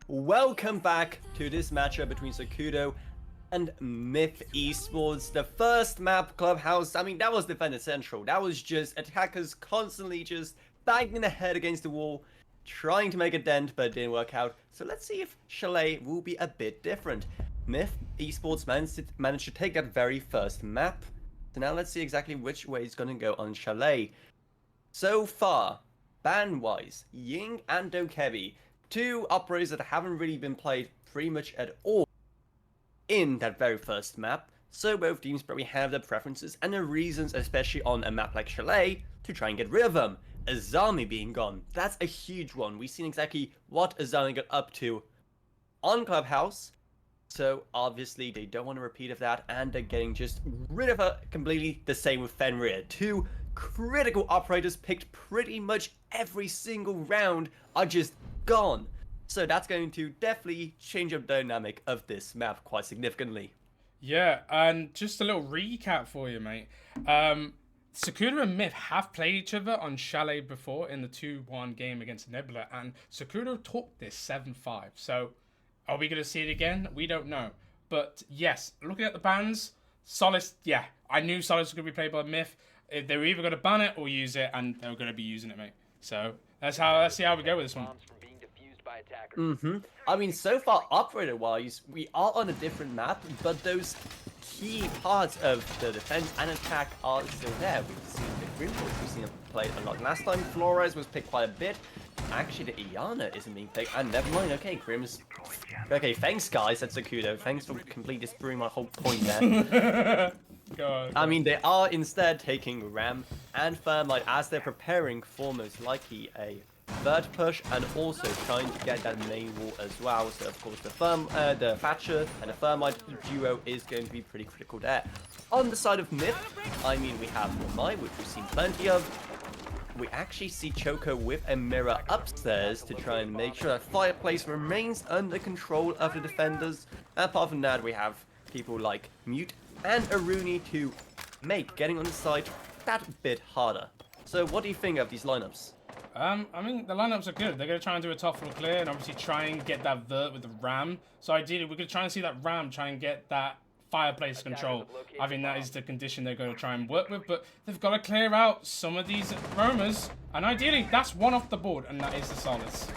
Speaker 1: Welcome back to this matchup between Sokudo and Myth Esports. The first map, Clubhouse, I mean, that was Defender Central. That was just attackers constantly just banging their head against the wall, trying to make a dent, but it didn't work out. So let's see if Chalet will be a bit different. Myth Esports managed to take that very first map. So now let's see exactly which way it's going to go on Chalet. So far, ban-wise, Ying and Dokebi, two operators that haven't really been played pretty much at all in that very first map. So both teams probably have their preferences and their reasons, especially on a map like Chalet, to try and get rid of them. Azami being gone, that's a huge one. We've seen exactly what Azami got up to on Clubhouse. So obviously they don't want a repeat of that, and they're getting just rid of her completely. The same with Fenrir. Two critical operators picked pretty much every single round are just gone. So that's going to definitely change up the dynamic of this map quite significantly.
Speaker 2: Yeah, and just a little recap for you, mate. Sokudo and Myth have played each other on Chalet before in the 2-1 game against Nebula, and Sokudo took this 7-5. So, are we going to see it again? We don't know. But yes, looking at the bans, Solace, yeah, I knew Solace was going to be played by Myth. They were either going to ban it or use it, and they were going to be using it, mate. So, let's see how we go with this one.
Speaker 3: Bombs from being defused by attackers.
Speaker 1: I mean, so far, operator-wise, we are on a different map, but those key parts of the defense and attack are still there. We've seen the Grimwood, we've seen him play a lot last time. Flores was picked quite a bit. Actually, the Iana isn't being picked. And never mind, okay, Grim's... Okay, thanks, guys, at Sokudo. Thanks for completely disproving my whole point there.
Speaker 2: God.
Speaker 1: I mean, they are instead taking Ram and Thermite as they're preparing for most likely a third push and also trying to get that main wall as well. So of course the Thatcher and the Thermite duo is going to be pretty critical there. On the side of Myth, I mean, we have Mormai, which we've seen plenty of. We actually see Choco with a mirror upstairs to try and make sure that Fireplace remains under control of the defenders. And apart from that, we have people like Mute and Aruni to make getting on the site that bit harder. So what do you think of these lineups?
Speaker 2: I mean, the lineups are good. They're going to try and do a top floor clear and obviously try and get that vert with the Ram. So ideally, we're going to try and see that Ram try and get that Fireplace control. I think that is the condition they're going to try and work with. But they've got to clear out some of these roamers. And ideally, that's one off the board, and that is the Solace.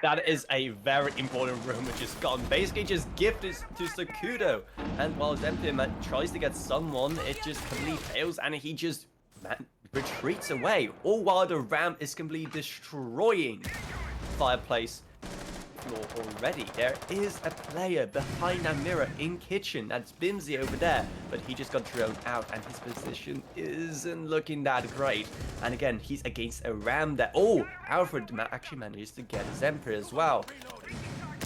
Speaker 1: That is a very important room which is gone. Basically just gifted to Sokudo. And while Zempier tries to get someone, it just completely fails and he just retreats away. All while the Ram is completely destroying Fireplace floor already. There is a player behind that mirror in kitchen. That's Bimsy over there. But he just got drone out and his position isn't looking that great. And again, he's against a Ram there. Oh, Alfred actually manages to get his Emperor as well.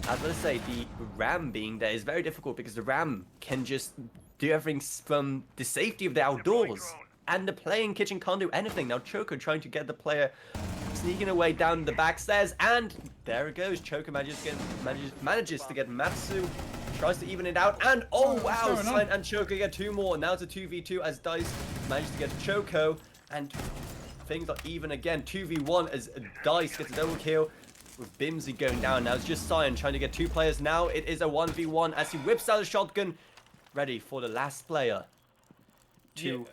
Speaker 1: I was going to say, the Ram being there is very difficult because the Ram can just do everything from the safety of the outdoors. And the player in kitchen can't do anything. Now Choco trying to get the player sneaking away down the back stairs, and there it goes. Choco manages to get Matsu, tries to even it out, and oh wow, Sign and Choco get two more. Now it's a 2v2 as Dice manages to get Choco, and things are even again. 2v1 as Dice gets a double kill with Bimsy going down. Now it's just Cyan trying to get two players. Now it is a 1v1 as he whips out a shotgun, ready for the last player to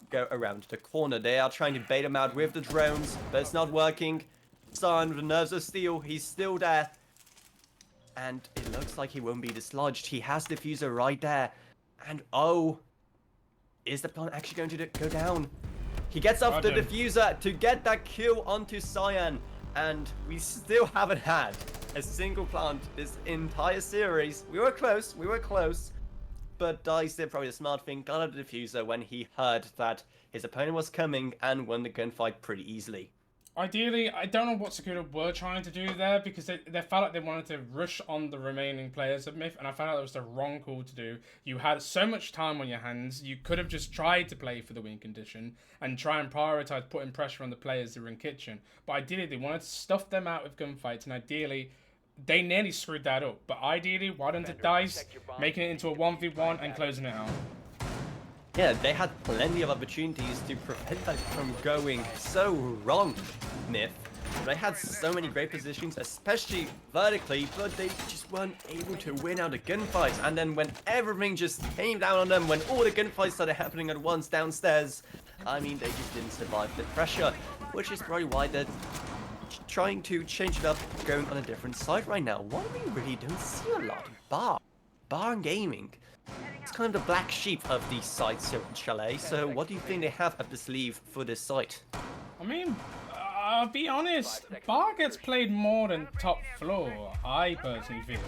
Speaker 1: go around the corner. They are trying to bait him out with the drones, but it's not working. Cyan with the nerves of steel, he's still there. And it looks like he won't be dislodged. He has the diffuser right there. And oh, is the plant actually going to go down? He gets off the diffuser to get that kill onto Cyan. And we still haven't had a single plant this entire series. We were close, but Dice did probably the smart thing, got out the diffuser when he heard that his opponent was coming and won the gunfight pretty easily.
Speaker 2: Ideally, I don't know what Sokudo were trying to do there because they felt like they wanted to rush on the remaining players of Myth, and I felt like that was the wrong call to do. You had so much time on your hands, you could have just tried to play for the win condition and try and prioritize putting pressure on the players that were in kitchen. But ideally, they wanted to stuff them out with gunfights, and ideally, they nearly screwed that up. But ideally, why don't the Dice making it into a 1v1 and closing it out?
Speaker 1: Yeah, they had plenty of opportunities to prevent that from going so wrong, Myth. They had so many great positions, especially vertically, but they just weren't able to win out the gunfights. And then when everything just came down on them, when all the gunfights started happening at once downstairs, I mean, they just didn't survive the pressure, which is probably why they're trying to change it up, going on a different side right now. What we really don't see a lot, Bar and Gaming. It's kind of the black sheep of these sites of Chalet, so what do you think they have up the sleeve for this site?
Speaker 2: I mean, I'll be honest, Bar gets played more than top floor, I personally feel.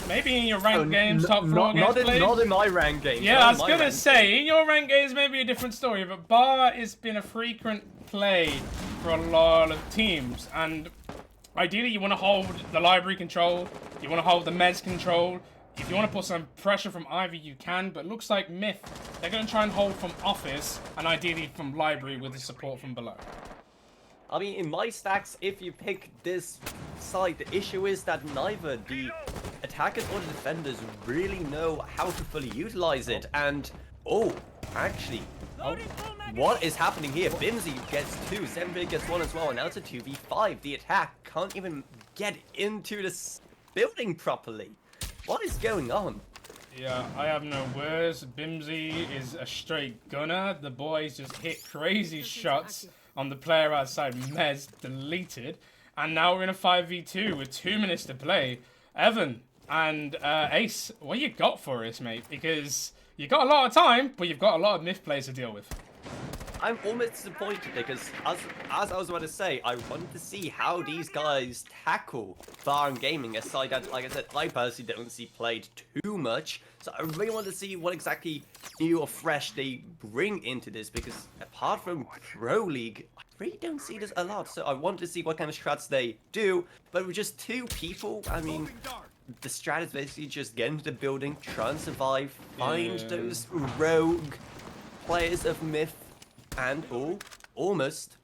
Speaker 2: Maybe in your ranked games, top floor gets played.
Speaker 1: Not in my ranked games.
Speaker 2: Yeah, I was gonna say, in your ranked games, maybe a different story, but Bar has been a frequent play for a lot of teams, and ideally you want to hold the library control, you want to hold the meds control. If you want to put some pressure from Ivy, you can, but it looks like Myth, they're going to try and hold from office, and ideally from library with the support from below.
Speaker 1: I mean, in my stacks, if you pick this side, the issue is that neither the attackers or the defenders really know how to fully utilize it. And, oh, actually, what is happening here? Bimsy gets 2, Zenvig gets 1 as well, and now it's a 2v5. The attack can't even get into this building properly. What is going on?
Speaker 2: Yeah, I have no words. Bimsy is a straight gunner. The boys just hit crazy shots on the player outside. Mez deleted. And now we're in a 5v2 with 2 minutes to play. Evan and Ace, what you got for us, mate? Because you got a lot of time, but you've got a lot of myth players to deal with.
Speaker 1: I'm almost disappointed because, as I was about to say, I wanted to see how these guys tackle Farm Gaming, a side that, like I said, I personally don't see played too much. So I really want to see what exactly new or fresh they bring into this, because apart from Pro League, I really don't see this a lot. So I want to see what kind of strats they do, but with just 2 people, I mean, the strat is basically just get into the building, try and survive, find those rogue players of Myth, and almost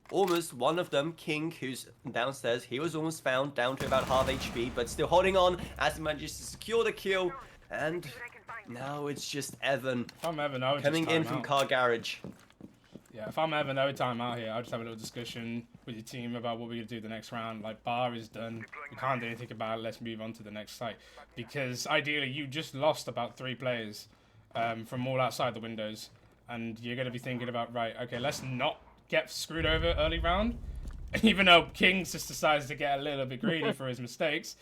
Speaker 1: one of them, King, who's downstairs, he was almost found, down to about half HP, but still holding on as he manages to secure the kill. And now it's just Evan
Speaker 2: If I'm Evan, I would
Speaker 1: coming
Speaker 2: just
Speaker 1: in
Speaker 2: time
Speaker 1: from
Speaker 2: out.
Speaker 1: Car Garage.
Speaker 2: Yeah, if I'm Evan, I would time out here. I'll just have a little discussion with your team about what we're going to do the next round. Like, bar is done. We can't do anything about it. Let's move on to the next site. Because ideally, you just lost about 3 players from all outside the windows. And you're going to be thinking about, right, okay, let's not get screwed over early round. Even though Kings just decides to get a little bit greedy for his mistakes.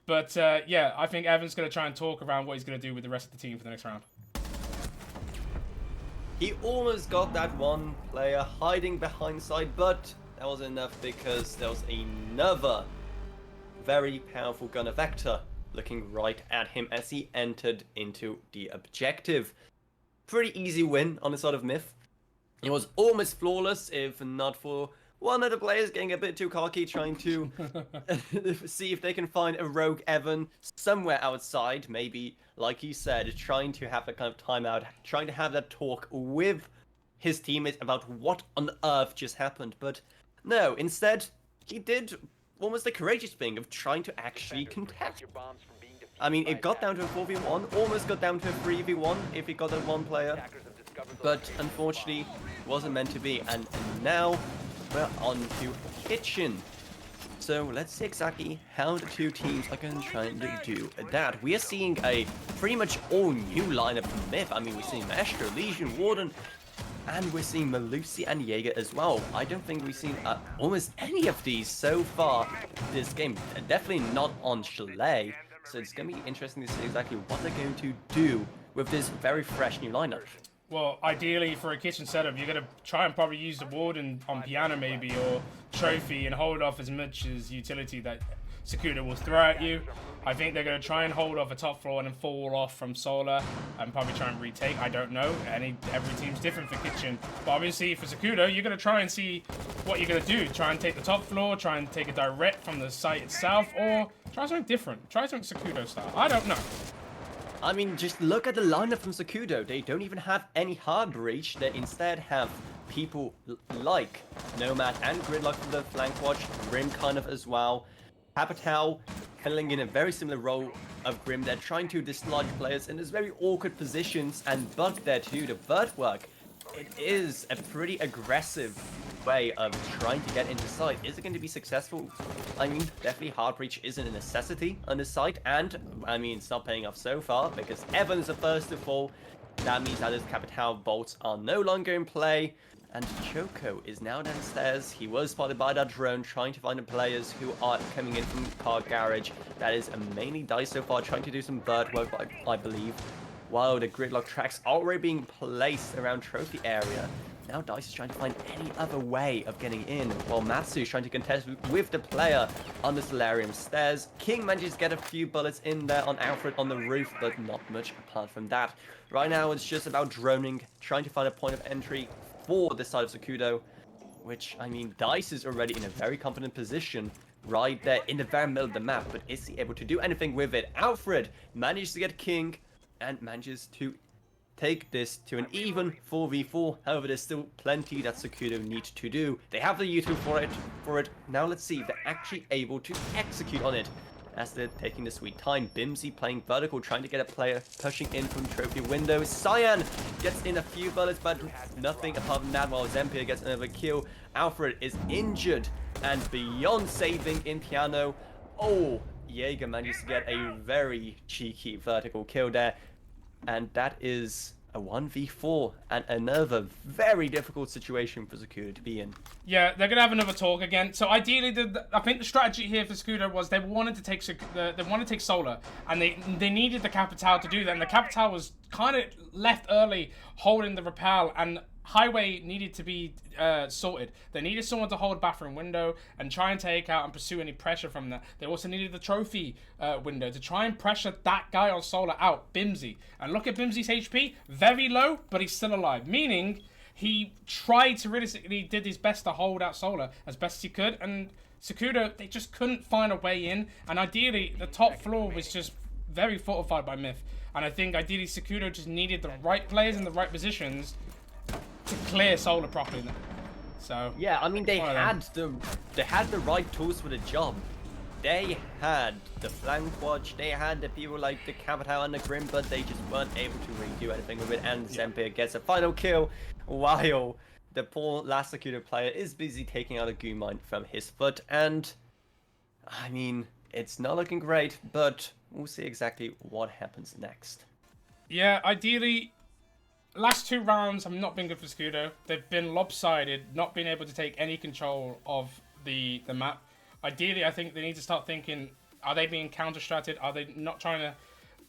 Speaker 2: But, yeah, I think Evan's going to try and talk around what he's going to do with the rest of the team for the next round.
Speaker 1: He almost got that one player hiding behind side, but that was enough because there was another very powerful gunner Vector looking right at him as he entered into the objective. Pretty easy win on the side of Myth. It was almost flawless if not for one of the players getting a bit too cocky, trying to see if they can find a rogue Evan somewhere outside, maybe, like he said, trying to have that kind of timeout, trying to have that talk with his teammates about what on earth just happened. But no, instead, he did almost the courageous thing of trying to actually contest. I mean, it got down to a 4v1, almost got down to a 3v1 if he got that one player, but unfortunately, wasn't meant to be. And now, we're on to Kitchen. So let's see exactly how the 2 teams are going to try and do that. We are seeing a pretty much all new lineup from Myth. I mean, we're seeing Maestro, Legion, Warden, and we're seeing Malusi and Jaeger as well. I don't think we've seen almost any of these so far this game. Definitely not on Chalet. So it's going to be interesting to see exactly what they're going to do with this very fresh new lineup.
Speaker 2: Well, ideally for a kitchen setup, you're going to try and probably use the Warden on piano maybe, or Trophy, and hold off as much as utility that Sokudo will throw at you. I think they're going to try and hold off a top floor and then fall off from Solar and probably try and retake. I don't know. Every team's different for kitchen. But obviously for Sokudo, you're going to try and see what you're going to do. Try and take the top floor, try and take it direct from the site itself, or try something different. Try something Sokudo style. I don't know.
Speaker 1: I mean, just look at the lineup from Sokudo. They don't even have any hard breach. They instead have people like Nomad and Gridlock from the flank watch, Grim kind of as well. Papatau filling in a very similar role of Grim. They're trying to dislodge players in these very awkward positions, and Bug there too, the bird work. It is a pretty aggressive way of trying to get into sight. Is it going to be successful? I mean, definitely hard breach isn't a necessity on this site, and I mean, it's not paying off so far because Evan's the first to fall. That means that his Capital bolts are no longer in play, and Choco is now downstairs. He was spotted by that drone trying to find the players who are coming in from Car Garage. That is mainly Dice so far, trying to do some bird work, I believe. While the gridlock tracks are already being placed around Trophy area. Now Dice is trying to find any other way of getting in, while Matsu is trying to contest with the player on the Solarium stairs. King manages to get a few bullets in there on Alfred on the roof, but not much apart from that. Right now it's just about droning, trying to find a point of entry for the side of Sokudo, which, I mean, Dice is already in a very confident position right there in the very middle of the map, but is he able to do anything with it? Alfred manages to get King and manages to take this to an even 4v4. However, there's still plenty that Sokudo need to do. They have the util for it. Now let's see if they're actually able to execute on it. As they're taking the sweet time, Bimsy playing vertical, trying to get a player pushing in from trophy window. Cyan gets in a few bullets, but nothing apart from that, while Zempia gets another kill. Alfred is injured, and beyond saving in piano, oh, Jaeger manages to get a very cheeky vertical kill there. And that is a 1v4 and another very difficult situation for Sokudo to be in.
Speaker 2: Yeah, they're gonna have another talk again. So ideally, I think the strategy here for Sokudo was they wanted to take Solar, and they needed the Capital to do that. And the Capital was kind of left early, holding the Repel, and Highway needed to be sorted. They needed someone to hold bathroom window and try and take out and pursue any pressure from that. They also needed the trophy window to try and pressure that guy on Solar out, Bimsy. And look at Bimsy's HP, very low, but he's still alive. Meaning, he tried to realistically did his best to hold out Solar as best as he could. And Sokudo, they just couldn't find a way in. And ideally, the top floor was just very fortified by Myth. And I think ideally, Sokudo just needed the right players in the right positions to clear Solar properly now. So
Speaker 1: yeah, I mean they had the right tools for the job. They had the flank watch, they had the people like the Capital and the Grim, but they just weren't able to really do anything with it. And Zempia gets a final kill while the poor last Sokudo player is busy taking out a goo mine from his foot. And I mean, it's not looking great, but we'll see exactly what happens next.
Speaker 2: Yeah, ideally, last 2 rounds have not been good for Sokudo. They've been lopsided, not being able to take any control of the map. Ideally, I think they need to start thinking, are they being counter-stratted? Are they not trying to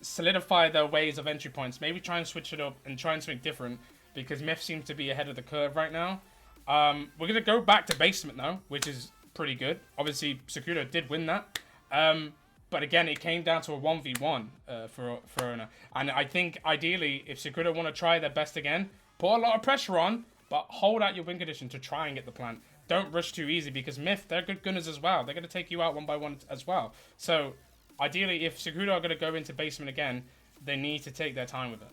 Speaker 2: solidify their ways of entry points? Maybe try and switch it up and try and something different, because Myth seems to be ahead of the curve right now. We're going to go back to basement now, which is pretty good. Obviously, Sokudo did win that. But again, it came down to a 1v1 for Ona. And I think, ideally, if Sokudo want to try their best again, put a lot of pressure on, but hold out your win condition to try and get the plant. Don't rush too easy, because Myth, they're good gunners as well. They're going to take you out one by one as well. So, ideally, if Sokudo are going to go into basement again, they need to take their time with it.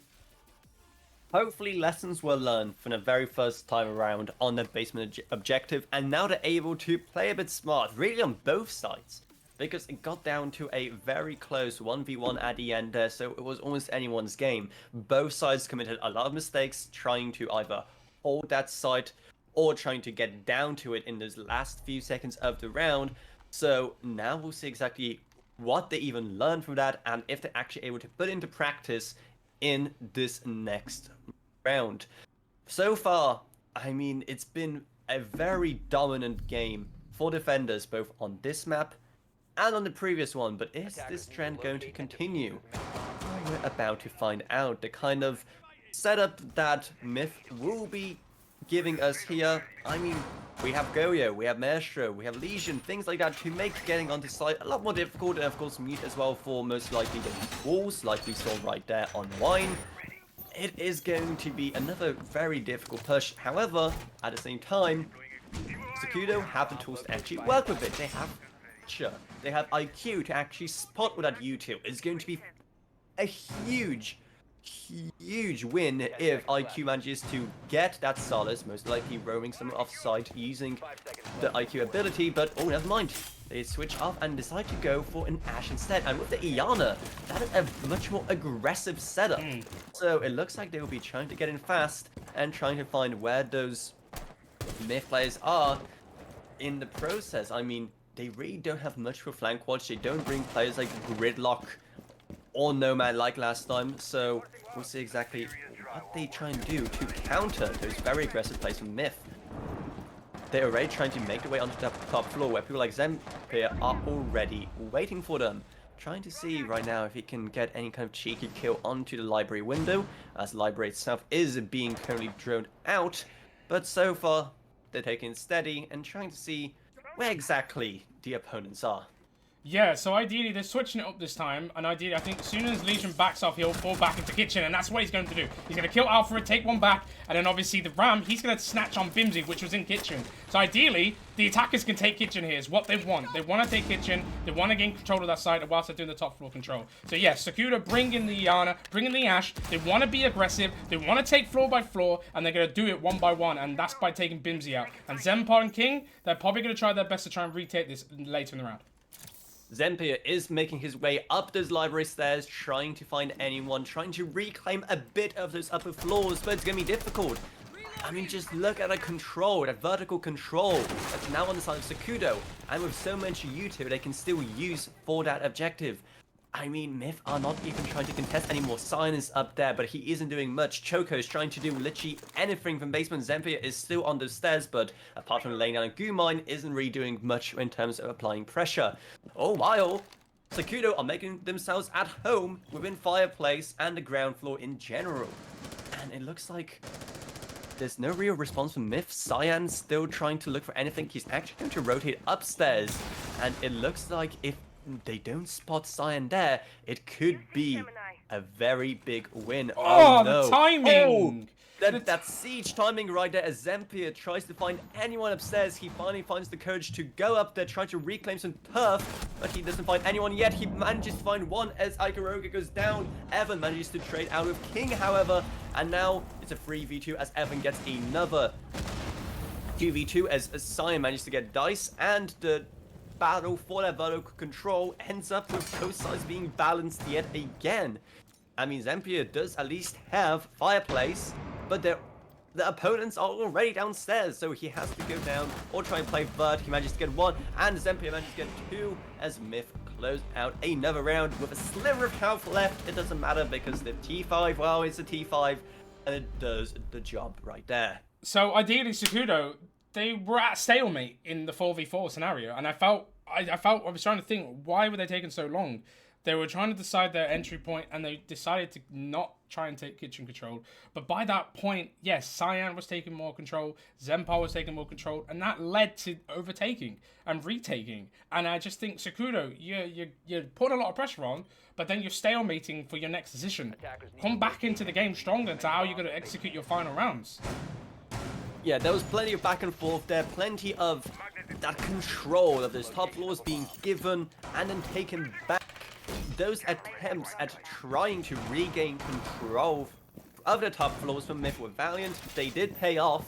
Speaker 1: Hopefully lessons were learned from the very first time around on the basement objective, and now they're able to play a bit smart, really on both sides. Because it got down to a very close 1v1 at the end there, so it was almost anyone's game. Both sides committed a lot of mistakes trying to either hold that site or trying to get down to it in those last few seconds of the round. So now we'll see exactly what they even learned from that, and if they're actually able to put into practice in this next round. So far, I mean, it's been a very dominant game for defenders, both on this map and on the previous one, but is this trend going to continue? We're about to find out. The kind of setup that Myth will be giving us here. I mean, we have Goyo, we have Maestro, we have Legion, things like that to make getting onto site a lot more difficult, and of course Mute as well for most likely the walls, like we saw right there on Wine. It is going to be another very difficult push. However, at the same time, Sokudo have the tools to actually work with it. They have IQ to actually spot what that util. It's going to be a huge win if IQ manages to get that Solace, most likely roaming someone off-site using the IQ ability, but oh, never mind. They switch off and decide to go for an Ashe instead. And with the Iana, that is a much more aggressive setup. So it looks like they will be trying to get in fast and trying to find where those Myth players are in the process. I mean, they really don't have much for flank watch. They don't bring players like Gridlock or Nomad like last time. So we'll see exactly what they try and do to counter those very aggressive plays from Myth. They're already trying to make their way onto the top floor, where people like Zempia are already waiting for them. Trying to see right now if he can get any kind of cheeky kill onto the library window, as the library itself is being currently droned out. But so far, they're taking it steady and trying to see where exactly the opponents are.
Speaker 2: Yeah, so ideally they're switching it up this time, and ideally I think as soon as Legion backs off, he'll fall back into Kitchen, and that's what he's going to do. He's going to kill Alfred, take one back, and then obviously the Ram, he's going to snatch on Bimsy, which was in Kitchen. So ideally, the attackers can take Kitchen here, is what they want. They want to take Kitchen, they want to gain control of that side whilst they're doing the top floor control. So yes, Sokudo bring in the Iana, bring in the Ashe, they want to be aggressive, they want to take floor by floor, and they're going to do it one by one, and that's by taking Bimsy out. And Zempar and King, they're probably going to try their best to try and retake this later in the round.
Speaker 1: Zampier is making his way up those library stairs, trying to find anyone, trying to reclaim a bit of those upper floors, but it's going to be difficult. I mean, just look at that control, that vertical control that's now on the side of Sokudo, and with so much Yuto, they can still use for that objective. I mean, Myth are not even trying to contest anymore. Cyan is up there, but he isn't doing much. Choco is trying to do literally anything from basement. Zampier is still on those stairs, but apart from laying down a goo mine, isn't really doing much in terms of applying pressure. Oh, while Sokudo are making themselves at home within Fireplace and the ground floor in general. And it looks like there's no real response from Myth. Cyan's still trying to look for anything. He's actually going to rotate upstairs, and it looks like if they don't spot Cyan there, it could be a very big win.
Speaker 2: Oh,
Speaker 1: no.
Speaker 2: the timing!
Speaker 1: Oh, that siege timing right there as Zampier tries to find anyone upstairs. He finally finds the courage to go up there, try to reclaim some turf, but he doesn't find anyone yet. He manages to find one as Ikaruga goes down. Evan manages to trade out with King, however, and now it's a 3v2 as Evan gets another 2v2 as Cyan manages to get dice, and the battle for that vertical control ends up with both sides being balanced yet again. I mean, Zampier does at least have Fireplace, but the opponents are already downstairs, so he has to go down or try and play Vert. He manages to get one, and Zampier manages to get two as Myth close out another round with a sliver of health left. It doesn't matter because the T5, well, it's a T5, and it does the job right there.
Speaker 2: So ideally, Sokudo, they were at stalemate in the 4v4 scenario, and I was trying to think, why were they taking so long? They were trying to decide their entry point, and they decided to not try and take kitchen control. But by that point, yes, Cyan was taking more control, Zempar was taking more control, and that led to overtaking and retaking. And I just think, Sokudo, you're putting a lot of pressure on, but then you're stalemating for your next decision. Come back into the game stronger to how you're going to execute your final rounds.
Speaker 1: Yeah, there was plenty of back and forth there, plenty of that control of those top floors being given and then taken back. Those attempts at trying to regain control of the top floors from Myth were valiant. They did pay off,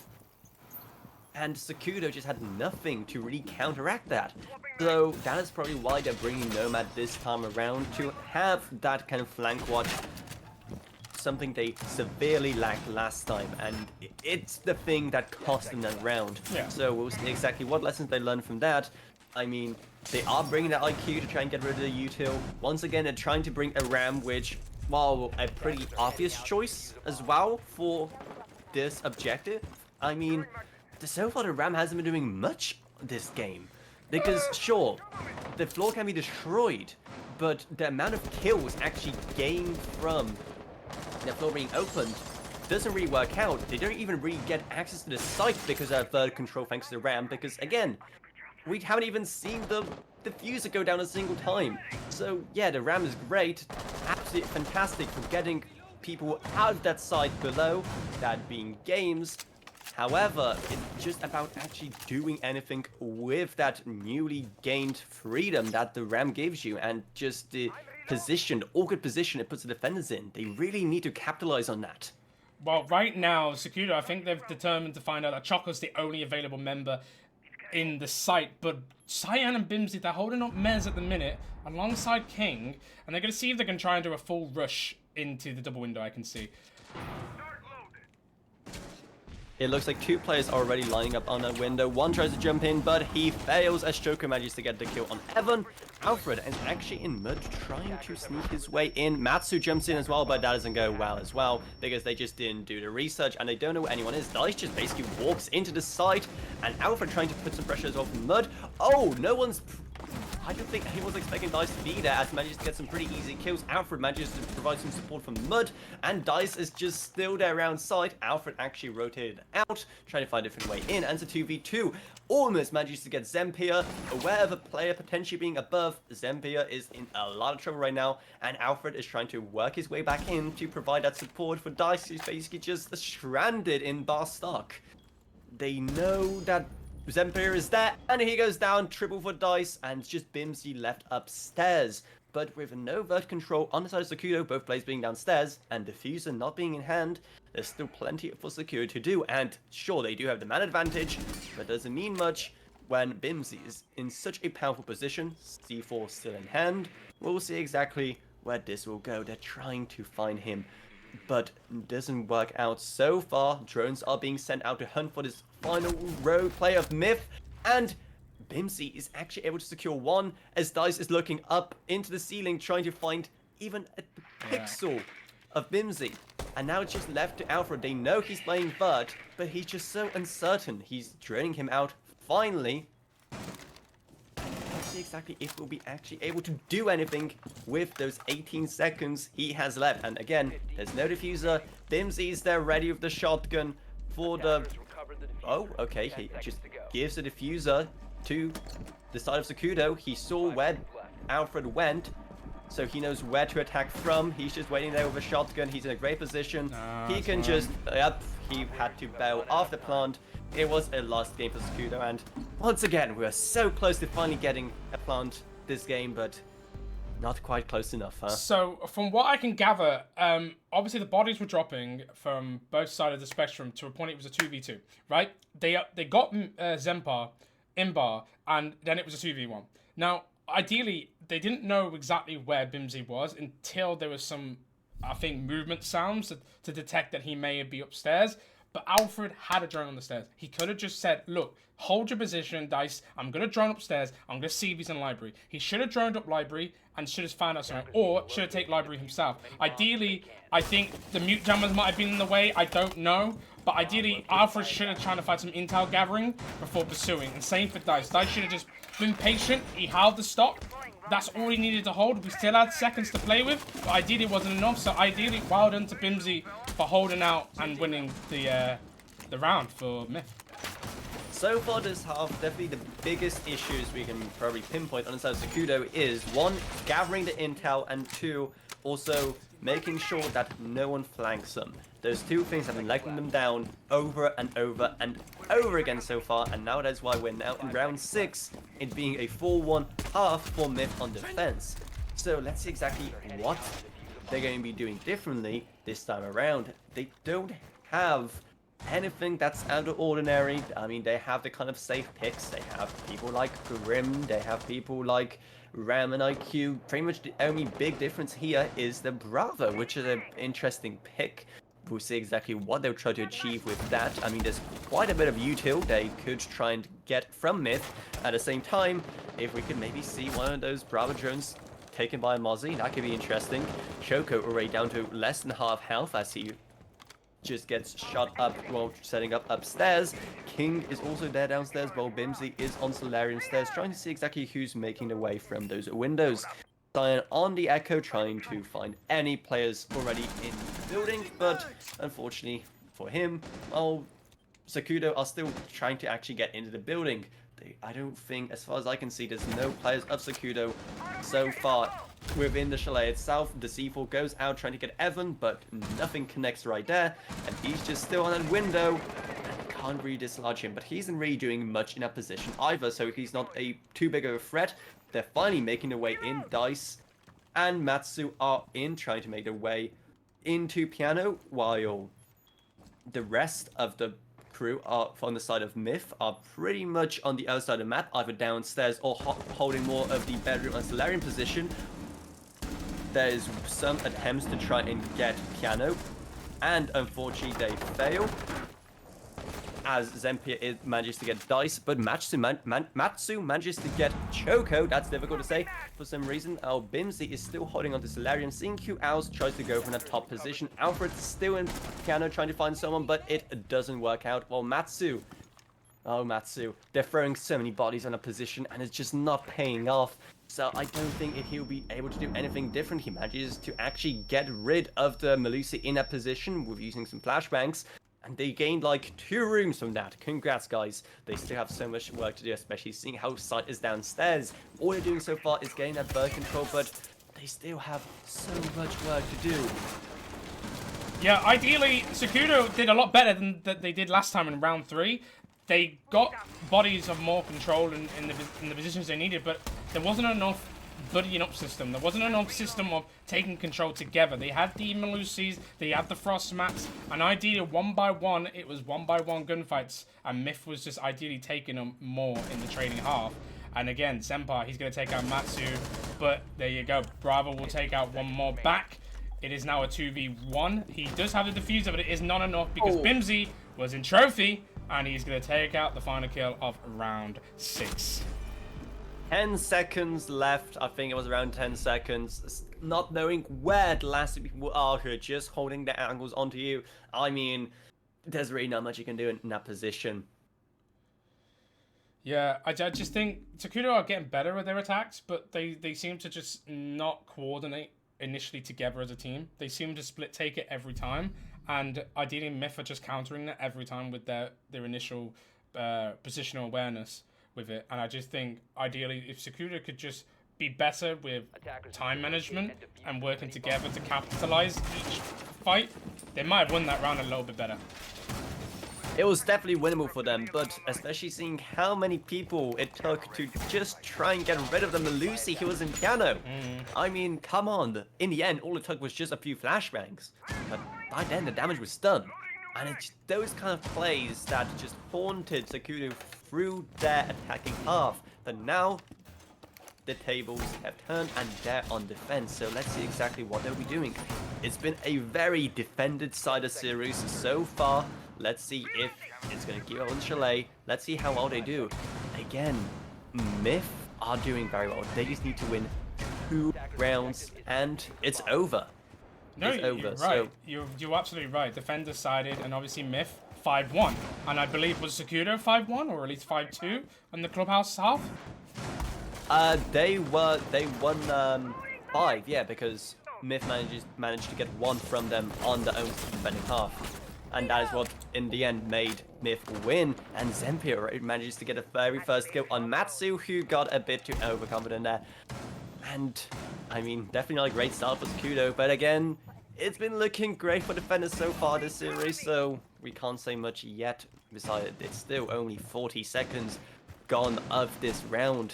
Speaker 1: and Sokudo just had nothing to really counteract that. So that is probably why they're bringing Nomad this time around, to have that kind of flank watch. Something they severely lacked last time, and it's the thing that cost them that round.
Speaker 2: Yeah.
Speaker 1: So we'll see exactly what lessons they learned from that. I mean, they are bringing that IQ to try and get rid of the util. Once again, they're trying to bring a Ram, which, while a pretty obvious choice as well for this objective, I mean, so far the Ram hasn't been doing much this game. Because, sure, the floor can be destroyed, but the amount of kills actually gained from the floor being opened doesn't really work out. They don't even really get access to the site because of third control thanks to the Ram, because again, we haven't even seen the diffuser go down a single time. So yeah, the Ram is great, absolutely fantastic for getting people out of that site below, that being games. However, it's just about actually doing anything with that newly gained freedom that the Ram gives you, and just the position, the awkward position it puts the defenders in. They really need to capitalize on that.
Speaker 2: Well, right now, Sokudo, I think they've determined to find out that Choco's the only available member in the site, but Cyan and Bimsy, they're holding up Mez at the minute alongside King, and they're going to see if they can try and do a full rush into the double window. I can see.
Speaker 1: It looks like two players are already lining up on that window. One tries to jump in, but he fails as Choco manages to get the kill on Evan. Alfred is actually in mud trying to sneak his way in. Matsu jumps in as well, but that doesn't go well as well because they just didn't do the research and they don't know where anyone is. Dice just basically walks into the site, and Alfred trying to put some pressure as well from mud. Oh, no one's I don't think he was expecting Dice to be there, as he manages to get some pretty easy kills. Alfred manages to provide some support from Mud, and Dice is just still there around side. Alfred actually rotated out, trying to find a different way in, and it's a 2v2. Almost manages to get Zempia, aware of a player potentially being above. Zempia is in a lot of trouble right now, and Alfred is trying to work his way back in to provide that support for Dice, who's basically just stranded in bar stock. They know that Zempia is there, and he goes down, triple for Dice, and it's just Bimsy left upstairs. But with no vert control on the side of Sokudo, both players being downstairs, and Diffuser not being in hand, there's still plenty for Sokudo to do. And sure, they do have the man advantage, but doesn't mean much when Bimsy is in such a powerful position. C4 still in hand. We'll see exactly where this will go. They're trying to find him, but doesn't work out so far. Drones are being sent out to hunt for this final rogue player of Myth, and Bimsy is actually able to secure one as Dice is looking up into the ceiling trying to find even a pixel of Bimsy. And now it's just left to Alfred. They know he's playing Vert, but he's just so uncertain. He's draining him out. Finally, let's see exactly if we'll be actually able to do anything with those 18 seconds he has left. And again, there's no diffuser. Bimsy's there ready with the shotgun for the... Oh, okay, he just gives the diffuser to the side of Sokudo. He saw where Alfred went, so he knows where to attack from. He's just waiting there with a shotgun. He's in a great position. He can just... Yep, he had to bail off the plant. It was a lost game for Sokudo, and once again, we are so close to finally getting a plant this game, but not quite close enough, huh?
Speaker 2: So, from what I can gather, obviously the bodies were dropping from both sides of the spectrum to a point it was a 2v2, right? They got Zempar in bar, and then it was a 2v1. Now, ideally, they didn't know exactly where Bimsy was until there was some, I think, movement sounds to detect that he may be upstairs. But Alfred had a drone on the stairs. He could have just said, look, hold your position, Dice. I'm going to drone upstairs. I'm going to see if he's in library. He should have droned up library and should have found out something. Or should have taken library himself. Ideally, I think the mute jammers might have been in the way. I don't know. But ideally, Alfred should have tried to find some intel gathering before pursuing. And same for Dice. Dice should have just been patient. He held the stock. That's all he needed to hold. We still had seconds to play with, but ideally it wasn't enough. So ideally, well done to Bimsy for holding out and winning the round for Myth.
Speaker 1: So far this half, definitely the biggest issues we can probably pinpoint on the side of Sokudo is, one, gathering the intel, and two, also making sure that no one flanks them. Those two things have been letting them down over and over and over again so far, and now that's why we're now in round 6, it being a 4-1 half for Myth on defense. So let's see exactly what they're going to be doing differently this time around. They don't have anything that's out of ordinary. I mean, they have the kind of safe picks. They have people like Grim, they have people like Ram and IQ. Pretty much the only big difference here is the Bravo, which is an interesting pick. We'll see exactly what they'll try to achieve with that. I mean, there's quite a bit of util they could try and get from Myth. At the same time, if we could maybe see one of those Bravo drones taken by Mozzie, that could be interesting. Choco already down to less than half health as he just gets shot up while setting up upstairs. King is also there downstairs, while Bimsy is on Solarium stairs, trying to see exactly who's making their way from those windows. Cyan on the Echo, trying to find any players already in the building, but unfortunately for him, well, Sokudo are still trying to actually get into the building. I don't think, as far as I can see, there's no players of Sokudo so far within the chalet itself. The C4 goes out trying to get Evan, but nothing connects right there, and he's just still on that window, and can't really dislodge him, but he isn't really doing much in that position either, so he's not too big of a threat. They're finally making their way in. Dice and Matsu are in, trying to make their way into Piano, while the rest of the crew are on the side of Myth are pretty much on the other side of the map, either downstairs or holding more of the bedroom and Solarium position. There is some attempts to try and get Piano, and unfortunately they fail, as Zempia manages to get Dice, but Matsu manages to get Choco. That's difficult to say for some reason. Bimsy is still holding on to Solarium. Seeing Q Owls tries to go from the top position. Alfred's still in Piano trying to find someone, but it doesn't work out. While Matsu Oh, Matsu, they're throwing so many bodies on a position and it's just not paying off. So I don't think if he'll be able to do anything different. He manages to actually get rid of the Melusi in that position with using some flashbangs. And they gained like 2 rooms from that. Congrats, guys. They still have so much work to do, especially seeing how sight is downstairs. All they're doing so far is getting that bird control, but they still have so much work to do.
Speaker 2: Yeah, ideally, Sokudo did a lot better than they did last time in round 3. They got bodies of more control in the positions they needed, but there wasn't enough buddying up system. There wasn't enough system of taking control together. They had the Melusis, they had the Frost Mats, and ideally, one by one, it was 1-by-1 gunfights, and Myth was just ideally taking them more in the training half. And again, Senpai, he's going to take out Matsu, but there you go. Bravo will take out one more back. It is now a 2v1. He does have the diffuser, but it is not enough because Bimsy was in trophy, and he's going to take out the final kill of round 6.
Speaker 1: 10 seconds left. I think it was around 10 seconds. Not knowing where the last 2 people are who are just holding their angles onto you. I mean, there's really not much you can do in that position.
Speaker 2: Yeah, I just think Sokudo are getting better with their attacks, but they seem to just not coordinate initially together as a team. They seem to split take it every time, and ideally Myth are just countering that every time with their initial positional awareness with it. And I just think ideally if Sokudo could just be better with time management and working together to capitalize each fight, they might have won that round a little bit better.
Speaker 1: It was definitely winnable for them, but especially seeing how many people it took to just try and get rid of the Melusi who was in piano. I mean, come on. In the end, all it took was just a few flashbangs. But by then, the damage was done. And it's those kind of plays that just haunted Sokudo through their attacking half. But now, the tables have turned and they're on defense. So let's see exactly what they'll be doing. It's been a very defended side of series so far. Let's see if it's going to keep up on Chalet. Let's see how well they do. Again, Myth are doing very well. They just need to win 2 rounds and it's over.
Speaker 2: No,
Speaker 1: it's over.
Speaker 2: You're right.
Speaker 1: So,
Speaker 2: You're absolutely right. Defender sided and obviously Myth 5-1. And I believe was Sokudo 5-1 or at least 5-2 in the clubhouse half?
Speaker 1: they won 5, yeah, because Myth managed to get 1 from them on their own defending half. And that is what, in the end, made Myth win. And Zempia manages to get a very first kill on Matsu, who got a bit too overconfident there. And, I mean, definitely not a great start for Sokudo. But again, it's been looking great for defenders so far this series, so we can't say much yet. Besides, it's still only 40 seconds gone of this round.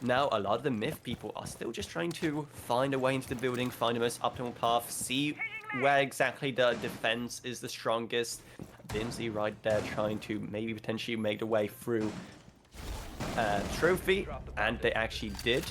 Speaker 1: Now, a lot of the Myth people are still just trying to find a way into the building, find the most optimal path, see where exactly the defense is the strongest. Bimsy right there trying to maybe potentially make the way through trophy, and they actually did.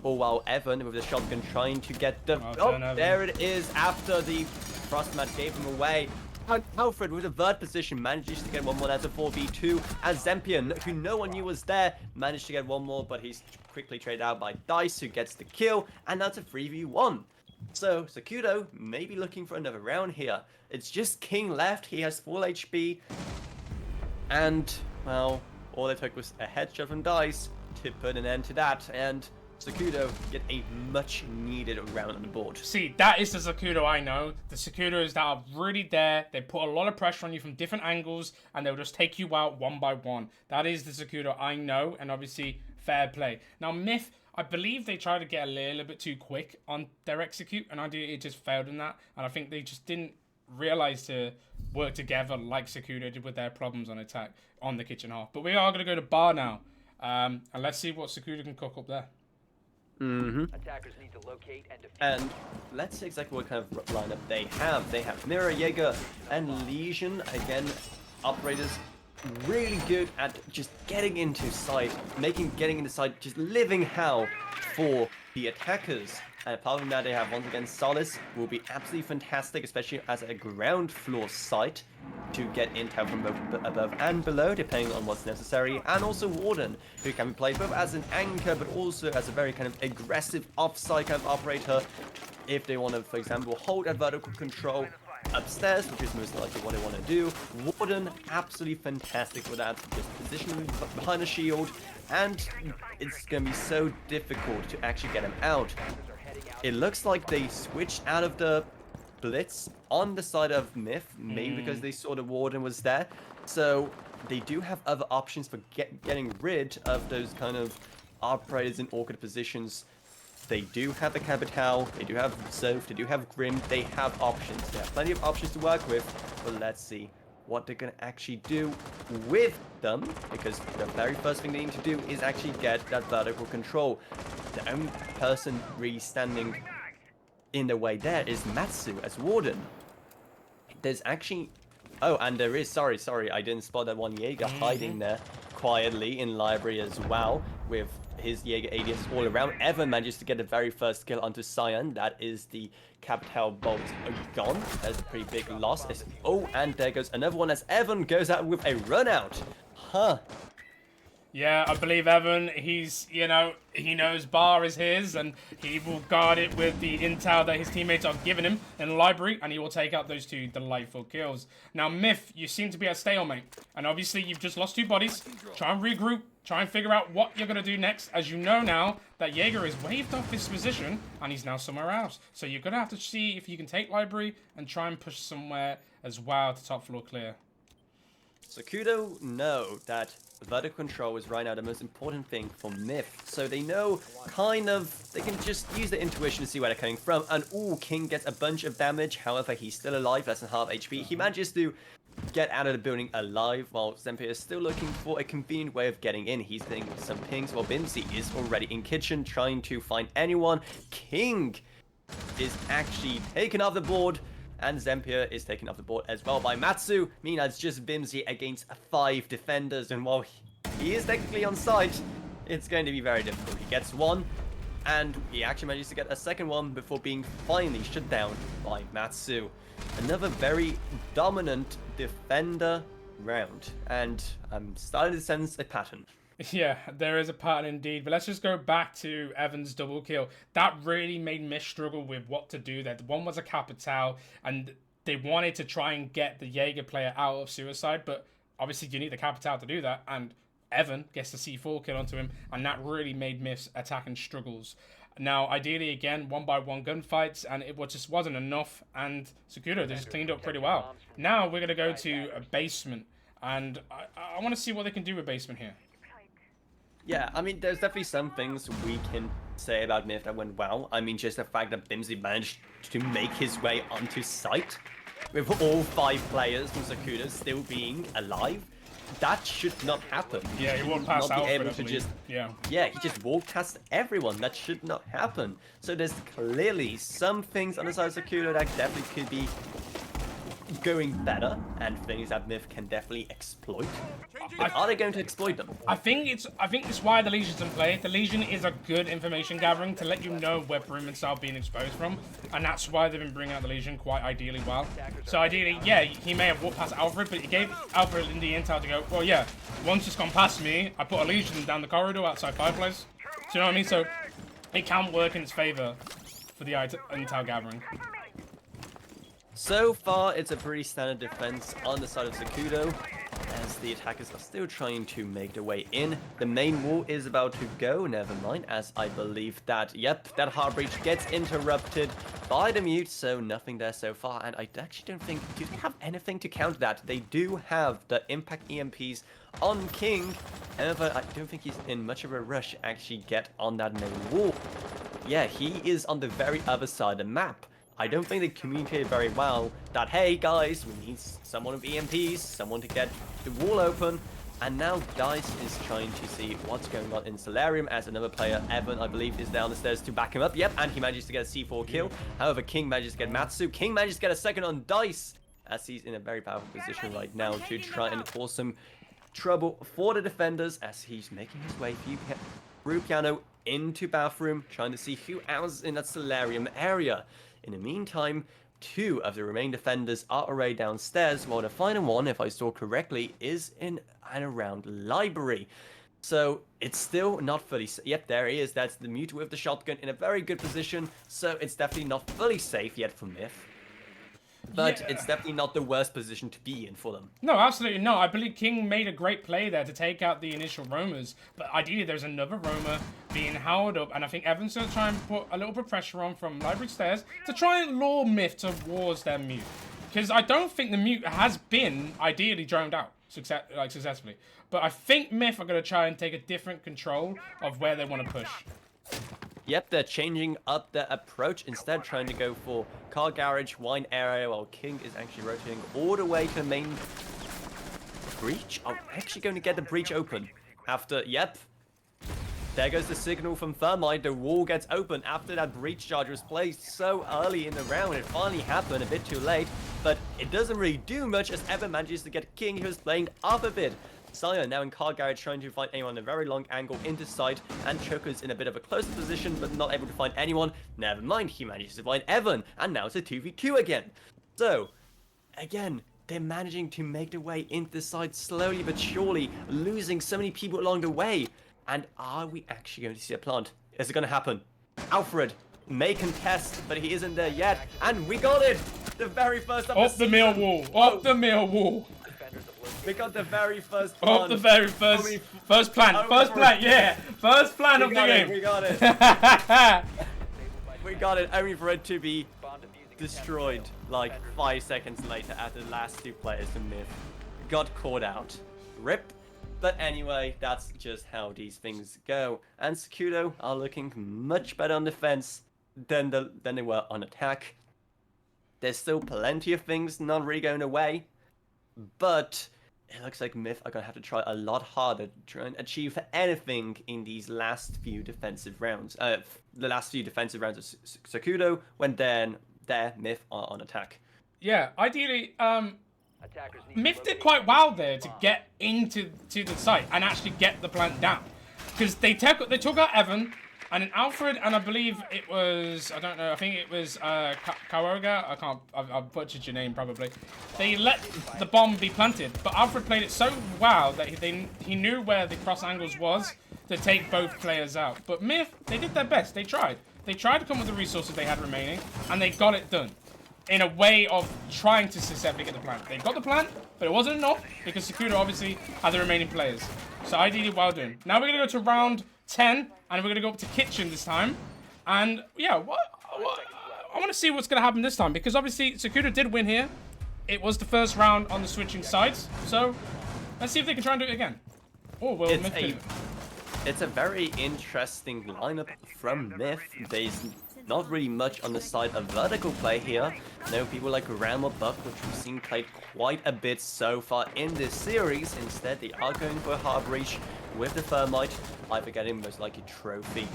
Speaker 1: All while Evan with the shotgun trying to get the... Oh, there it is after the Frostmat gave him away. And Alfred with a third position manages to get one more. That's a 4v2 as Zempian, who no one knew was there, managed to get one more, but he's quickly traded out by Dice, who gets the kill, and that's a 3v1. So, Sokudo may be looking for another round here. It's just King left. He has full HP. And, well, all it took was a headshot from Dice to put an end to that. And Sokudo get a much-needed round on the board.
Speaker 2: See, that is the Sokudo I know. The Sokudos that are really there. They put a lot of pressure on you from different angles, and they'll just take you out one by one. That is the Sokudo I know, and obviously, fair play. Now, Myth... I believe they tried to get a little bit too quick on their execute, and it just failed in that. And I think they just didn't realize to work together like Sokudo did with their problems on attack on the kitchen half. But we are going to go to bar now, and let's see what Sokudo can cook up there.
Speaker 3: Attackers need to locate and defend.
Speaker 1: And let's see exactly what kind of lineup they have. They have Mirror, Jaeger, and Legion. Again, operators really good at just getting into sight, getting into sight, just living hell for the attackers. And apart from that, they have once again Solace, will be absolutely fantastic, especially as a ground floor site to get intel from both above and below, depending on what's necessary. And also Warden, who can be played both as an anchor, but also as a very kind of aggressive offside kind of operator. If they want to, for example, hold a vertical control upstairs, which is most likely what I want to do. Warden, absolutely fantastic for that. Just positioning behind a shield, and it's going to be so difficult to actually get him out. It looks like they switched out of the blitz on the side of Myth, maybe because they saw the Warden was there. So they do have other options for getting rid of those kind of operators in awkward positions. They do have the Capital, they do have Soph, they do have Grim, they have options. They have plenty of options to work with, but let's see what they're going to actually do with them, because the very first thing they need to do is actually get that vertical control. The only person really standing in the way there is Matsu as Warden. There's actually... Oh, and there is... Sorry, I didn't spot that one Jaeger hiding there quietly in library as well, with his Jaeger ADS all around. Evan manages to get the very first kill onto Cyan. That is the Capital Bolt gone. That's a pretty big loss. Oh, and there goes another one as Evan goes out with a run out. Huh.
Speaker 2: Yeah, I believe Evan, he's, you know, he knows bar is his, and he will guard it with the intel that his teammates are giving him in the library, and he will take out those 2 delightful kills. Now, Myth, you seem to be at stalemate, and obviously you've just lost 2 bodies. Try and regroup, try and figure out what you're going to do next, as you know now that Jaeger is waved off his position, and he's now somewhere else. So you're going to have to see if you can take library and try and push somewhere as well to top floor clear.
Speaker 1: Sokudo know that vertical control is right now the most important thing for Myth. So they know kind of, they can just use their intuition to see where they're coming from. And ooh, King gets a bunch of damage. However, he's still alive, less than half HP. He manages to get out of the building alive, while Zempier is still looking for a convenient way of getting in. He's getting some pings while Bimsy is already in kitchen trying to find anyone. King is actually taken off the board. And Zempier is taken off the board as well by Matsu. Meanwhile, it's just Bimsy against 5 defenders. And while he is technically on site, it's going to be very difficult. He gets one, and he actually manages to get a second one before being finally shut down by Matsu. Another very dominant defender round. And I'm starting to sense a pattern.
Speaker 2: Yeah, there is a pattern indeed, but let's just go back to Evan's double kill. That really made me struggle with what to do there. One was a Capital, and they wanted to try and get the Jaeger player out of suicide, but obviously you need the Capital to do that, and Evan gets the C4 kill onto him, and that really made Myth's attacking struggles. Now, ideally, again, 1-by-1 gunfights, and it just wasn't enough, and Sokudo just cleaned up pretty well. Now we're going to go to a basement, and I want to see what they can do with basement here.
Speaker 1: Yeah, I mean, there's definitely some things we can say about Myth that went well. I mean, just the fact that Bimsy managed to make his way onto site with all 5 players from Sokudo still being alive. That should not happen.
Speaker 2: Yeah, he walked past
Speaker 1: not be
Speaker 2: Alfred,
Speaker 1: able to just
Speaker 2: yeah,
Speaker 1: he just walked past everyone. That should not happen. So there's clearly some things on the side of Sokudo that definitely could be going better, and things that Myth can definitely exploit. Are they going to exploit them?
Speaker 2: I think it's why the Legion's in play. The Legion is a good information gathering to let you know where perimeters are being exposed from, and that's why they've been bringing out the Legion quite ideally well. So ideally, yeah, he may have walked past Alfred, but he gave Alfred in the intel to go, well, yeah, once it's gone past me, I put a Legion down the corridor outside Fireplace. Do you know what I mean? So it can work in its favor for the intel gathering.
Speaker 1: So far, it's a pretty standard defense on the side of Sokudo, as the attackers are still trying to make their way in. The main wall is about to go, never mind, as I believe that, yep, that hard breach gets interrupted by the mute, so nothing there so far, and I actually don't think, do they have anything to counter that? They do have the impact EMPs on King, however, I don't think he's in much of a rush to actually get on that main wall. Yeah, he is on the very other side of the map. I don't think they communicated very well that, hey guys, we need someone with EMPs, someone to get the wall open. And now Dice is trying to see what's going on in Solarium, as another player, Evan, I believe, is down the stairs to back him up. Yep, and he manages to get a C4 kill. However, King manages to get Matsu. King manages to get a second on Dice, as he's in a very powerful position right now to try and cause some trouble for the defenders, as he's making his way through piano into bathroom, trying to see who else is in that Solarium area. In the meantime, 2 of the remaining defenders are already downstairs, while the final one, if I saw correctly, is in and around library. So it's still not fully yep, there he is. That's the mute with the shotgun in a very good position. So it's definitely not fully safe yet for Myth. but
Speaker 2: Yeah.
Speaker 1: it's definitely not the worst position to be in for them.
Speaker 2: No, absolutely not. I believe King made a great play there to take out the initial roamers, but ideally there's another roamer being held up, and I think Evan's going to try and put a little bit of pressure on from library stairs to try and lure Myth towards their mute. Because I don't think the mute has been ideally droned out successfully. But I think Myth are going to try and take a different control of where they want to push.
Speaker 1: Yep, they're changing up their approach, instead trying to go for car garage, wine area, while King is actually rotating all the way to the main breach. Oh, actually going to get the breach open after, yep. There goes the signal from Thermite. The wall gets open after that breach charge was placed so early in the round. It finally happened a bit too late, but it doesn't really do much as Evan manages to get King, who's playing up a bit. Sion now in car garage trying to find anyone on a very long angle into sight, and Choker's in a bit of a closer position but not able to find anyone. Never mind, he manages to find Evan, and now it's a 2v2 again. So, again, they're managing to make their way into the side slowly but surely, losing so many people along the way. And are we actually going to see a plant? Is it going to happen? Alfred may contest, but he isn't there yet, and we got it! The very first
Speaker 2: Up the mill wall! Up the mill wall!
Speaker 1: We got the very first
Speaker 2: plant. Up the very first plant. First plant, yeah. First plant of the game.
Speaker 1: We got it. We got it, only for it to be destroyed like 5 seconds later after the last two players to Myth got caught out. RIP. But anyway, that's just how these things go. And Sokudo are looking much better on defense than they were on attack. There's still plenty of things not really going away, but it looks like Myth are going to have to try a lot harder to try and achieve anything in these last few defensive rounds. The last few defensive rounds of Sokudo, when then their Myth are on attack.
Speaker 2: Yeah, ideally, Myth did quite well there to get into the site and actually get the plant down. Because they took out Evan, and then Alfred, and I believe it was, I don't know, I think it was Kawoga, I've butchered your name probably. They let the bomb be planted, but Alfred played it so well that he knew where the cross angles was to take both players out. But Myth, they did their best, they tried. They tried to come with the resources they had remaining, and they got it done. In a way of trying to successfully get the plant. They got the plant, but it wasn't enough because Sokudo obviously had the remaining players. So ideally, well done. Now we're going to go to round 10, and we're going to go up to kitchen this time. And yeah, I want to see what's going to happen this time because obviously Sokudo did win here. It was the first round on the switching sides. So let's see if they can try and do it again. Oh, well,
Speaker 1: it's a very interesting lineup from Myth. There's not really much on the side of vertical play here. No people like Ram or Buck, which we've seen played quite a bit so far in this series. Instead, they are going for a hard breach with the Thermite, either getting most likely trophy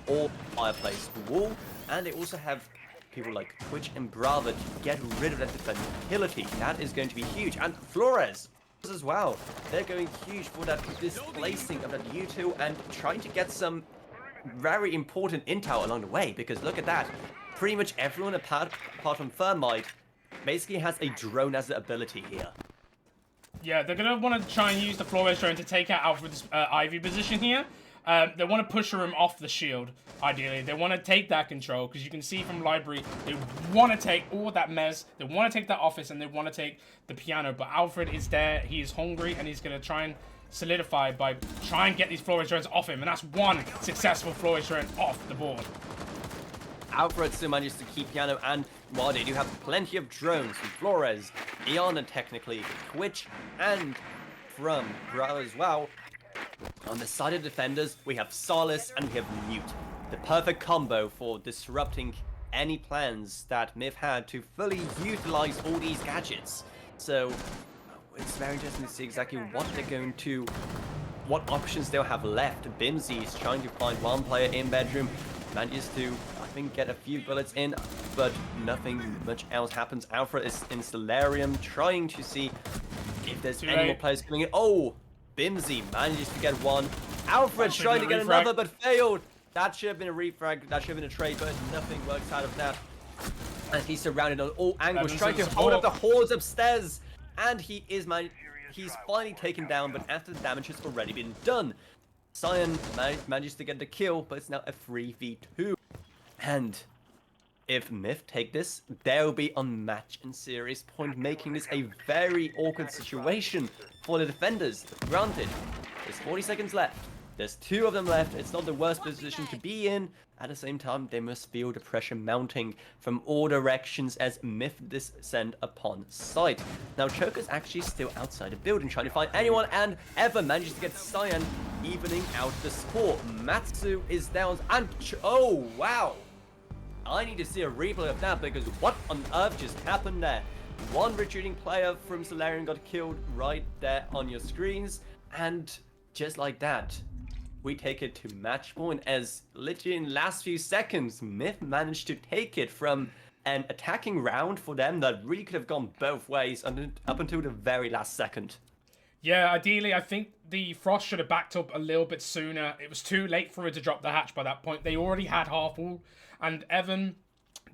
Speaker 1: or fireplace wall. And they also have people like Twitch and Brava to get rid of that defensibility. That is going to be huge. And Flores as well. They're going huge for that displacing of that U2 and trying to get some very important intel along the way, because look at that. Pretty much everyone apart from Thermite basically has a drone as an ability here.
Speaker 2: Yeah, they're going to want to try and use the Flores drone to take out Alfred's Ivy position here. They want to push him off the shield, ideally. They want to take that control, because you can see from Library, they want to take all that mez, they want to take that office, and they want to take the piano. But Alfred is there, he is hungry, and he's going to try and solidify by trying to get these Flores drones off him. And that's one successful Flores drone off the board.
Speaker 1: Alfred still manages to keep piano, and while they do have plenty of drones from Flores, Iana technically, Twitch, and from Bravo as well, on the side of defenders, we have Solace and we have Mute. The perfect combo for disrupting any plans that Myth had to fully utilize all these gadgets. So it's very interesting to see exactly what they're going to, what options they'll have left. Bimsy is trying to find one player in bedroom, manages to, I think, get a few bullets in, but nothing much else happens. Alfred is in Solarium trying to see if there's any more players coming in. Oh! Bimsy manages to get one. Alfred trying to get another, but failed. That should have been a refrag. That should have been a trade, but nothing works out of that. And he's surrounded on all angles, trying to hold up the hordes upstairs. And he's finally taken down, but after the damage has already been done. Sion manages to get the kill, but it's now a 3v2. And if Myth take this, they'll be on match and series point, making this a very awkward situation for the defenders. Granted, there's 40 seconds left. There's 2 of them left. It's not the worst position to be in. At the same time, they must feel the pressure mounting from all directions as Myth descend upon sight. Now, Choker's actually still outside the building, trying to find anyone, and Evan manages to get Cyan, evening out the score. Matsu is down, and oh, wow. I need to see a replay of that, because what on earth just happened there? One retreating player from Solarian got killed right there on your screens, and just like that, we take it to match point, as literally in the last few seconds, Myth managed to take it from an attacking round for them that really could have gone both ways up until the very last second.
Speaker 2: Yeah, ideally, I think the Frost should have backed up a little bit sooner. It was too late for it to drop the hatch by that point. They already had half wall, and Evan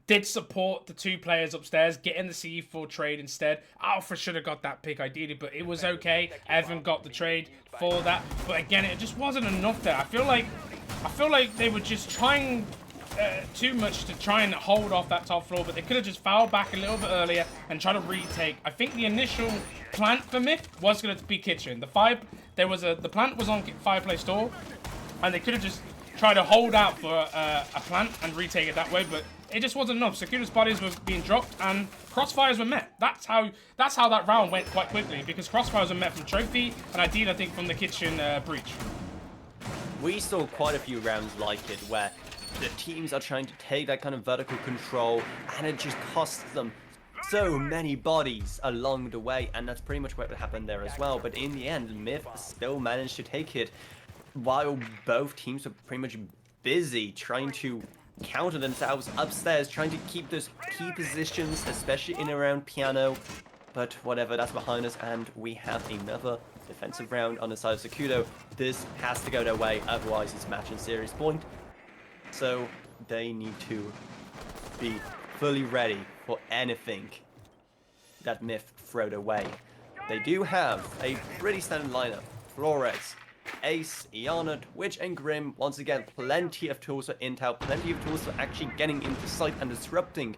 Speaker 2: did support the 2 players upstairs, getting the C4 trade instead. Alpha should have got that pick ideally, but it was okay. Evan got the trade for that. But again, it just wasn't enough there. I feel like they were just trying too much to try and hold off that top floor, but they could have just fouled back a little bit earlier and tried to retake. I think the initial plant for Myth was going to be kitchen. The plant was on fireplace door, and they could have just tried to hold out for a plant and retake it that way, but it just wasn't enough. Sokudo's bodies were being dropped and crossfires were met. That's how that round went quite quickly, because crossfires were met from Trophy and ideally I think from the kitchen breach.
Speaker 1: We saw quite a few rounds like it where the teams are trying to take that kind of vertical control, and it just costs them so many bodies along the way, and that's pretty much what happened there as well. But in the end, Myth still managed to take it, while both teams were pretty much busy trying to counter themselves upstairs, trying to keep those key positions, especially in and around Piano. But whatever, that's behind us, and we have another defensive round on the side of Sokudo. This has to go their way, otherwise it's match and series point. So they need to be fully ready for anything that Myth throw their way. They do have a pretty standard lineup. Flores, Ace, Iana, Twitch, and Grim. Once again, plenty of tools for intel, plenty of tools for actually getting into sight and disrupting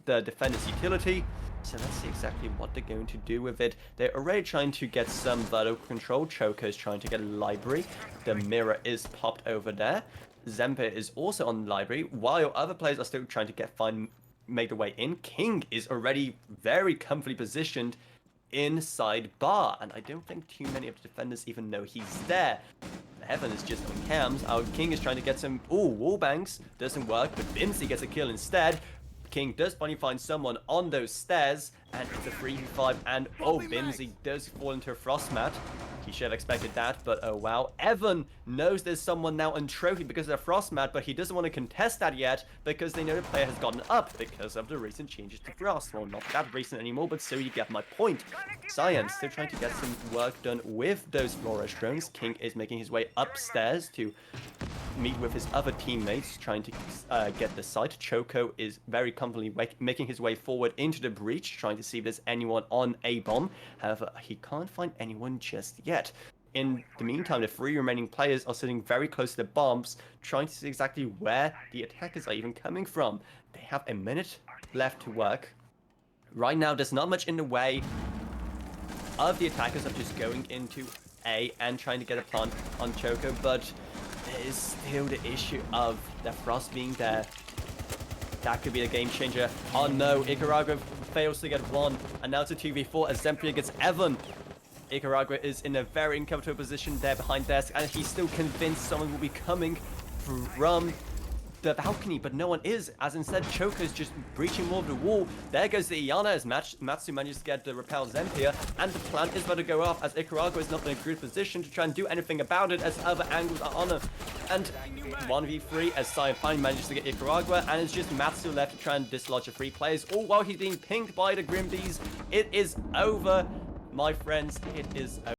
Speaker 1: the defender's utility. So let's see exactly what they're going to do with it. They're already trying to get some vertical control. Choker is trying to get a library. The mirror is popped over there. Zempe is also on the library, while other players are still trying to make their way in. King is already very comfortably positioned inside bar, and I don't think too many of the defenders even know he's there. Evan is just on cams. Our King is trying to get some wall banks, doesn't work, but Bimsy gets a kill instead. King does finally find someone on those stairs, and it's a 3v5, and oh, Bimsy does fall into a frost mat. He should have expected that, but oh wow. Evan knows there's someone now on Trophy because of their frost mat, but he doesn't want to contest that yet because they know the player has gotten up because of the recent changes to frost. Well, not that recent anymore, but so you get my point. Cyan still trying to get some work done with those Flores drones. King is making his way upstairs to meet with his other teammates, trying to get the site. Choco is very comfortably making his way forward into the breach, trying to see if there's anyone on A bomb. However, he can't find anyone just yet. In the meantime, the 3 remaining players are sitting very close to the bombs, trying to see exactly where the attackers are even coming from. They have a minute left to work. Right now, there's not much in the way of the attackers of just going into A and trying to get a plant on Choco, but there is still the issue of the frost being there. That could be a game changer. Oh no, Icaragua fails to get one, and now it's a 2v4 as Zempia gets Evan. Icaragua is in a very uncomfortable position there behind desk, and he's still convinced someone will be coming from the balcony, but no one is, as instead Choker's just breaching more of the wall. There goes the Iana as Matsu manages to get the repel Zempia, and the plant is about to go off as Icaragua is not in a good position to try and do anything about it as other angles are on him. And 1v3 as Cyan finally manages to get Icaragua, and it's just Matsu left to try and dislodge the 3 players, all while he's being pinged by the Grimbees. It is over, my friends, it is over.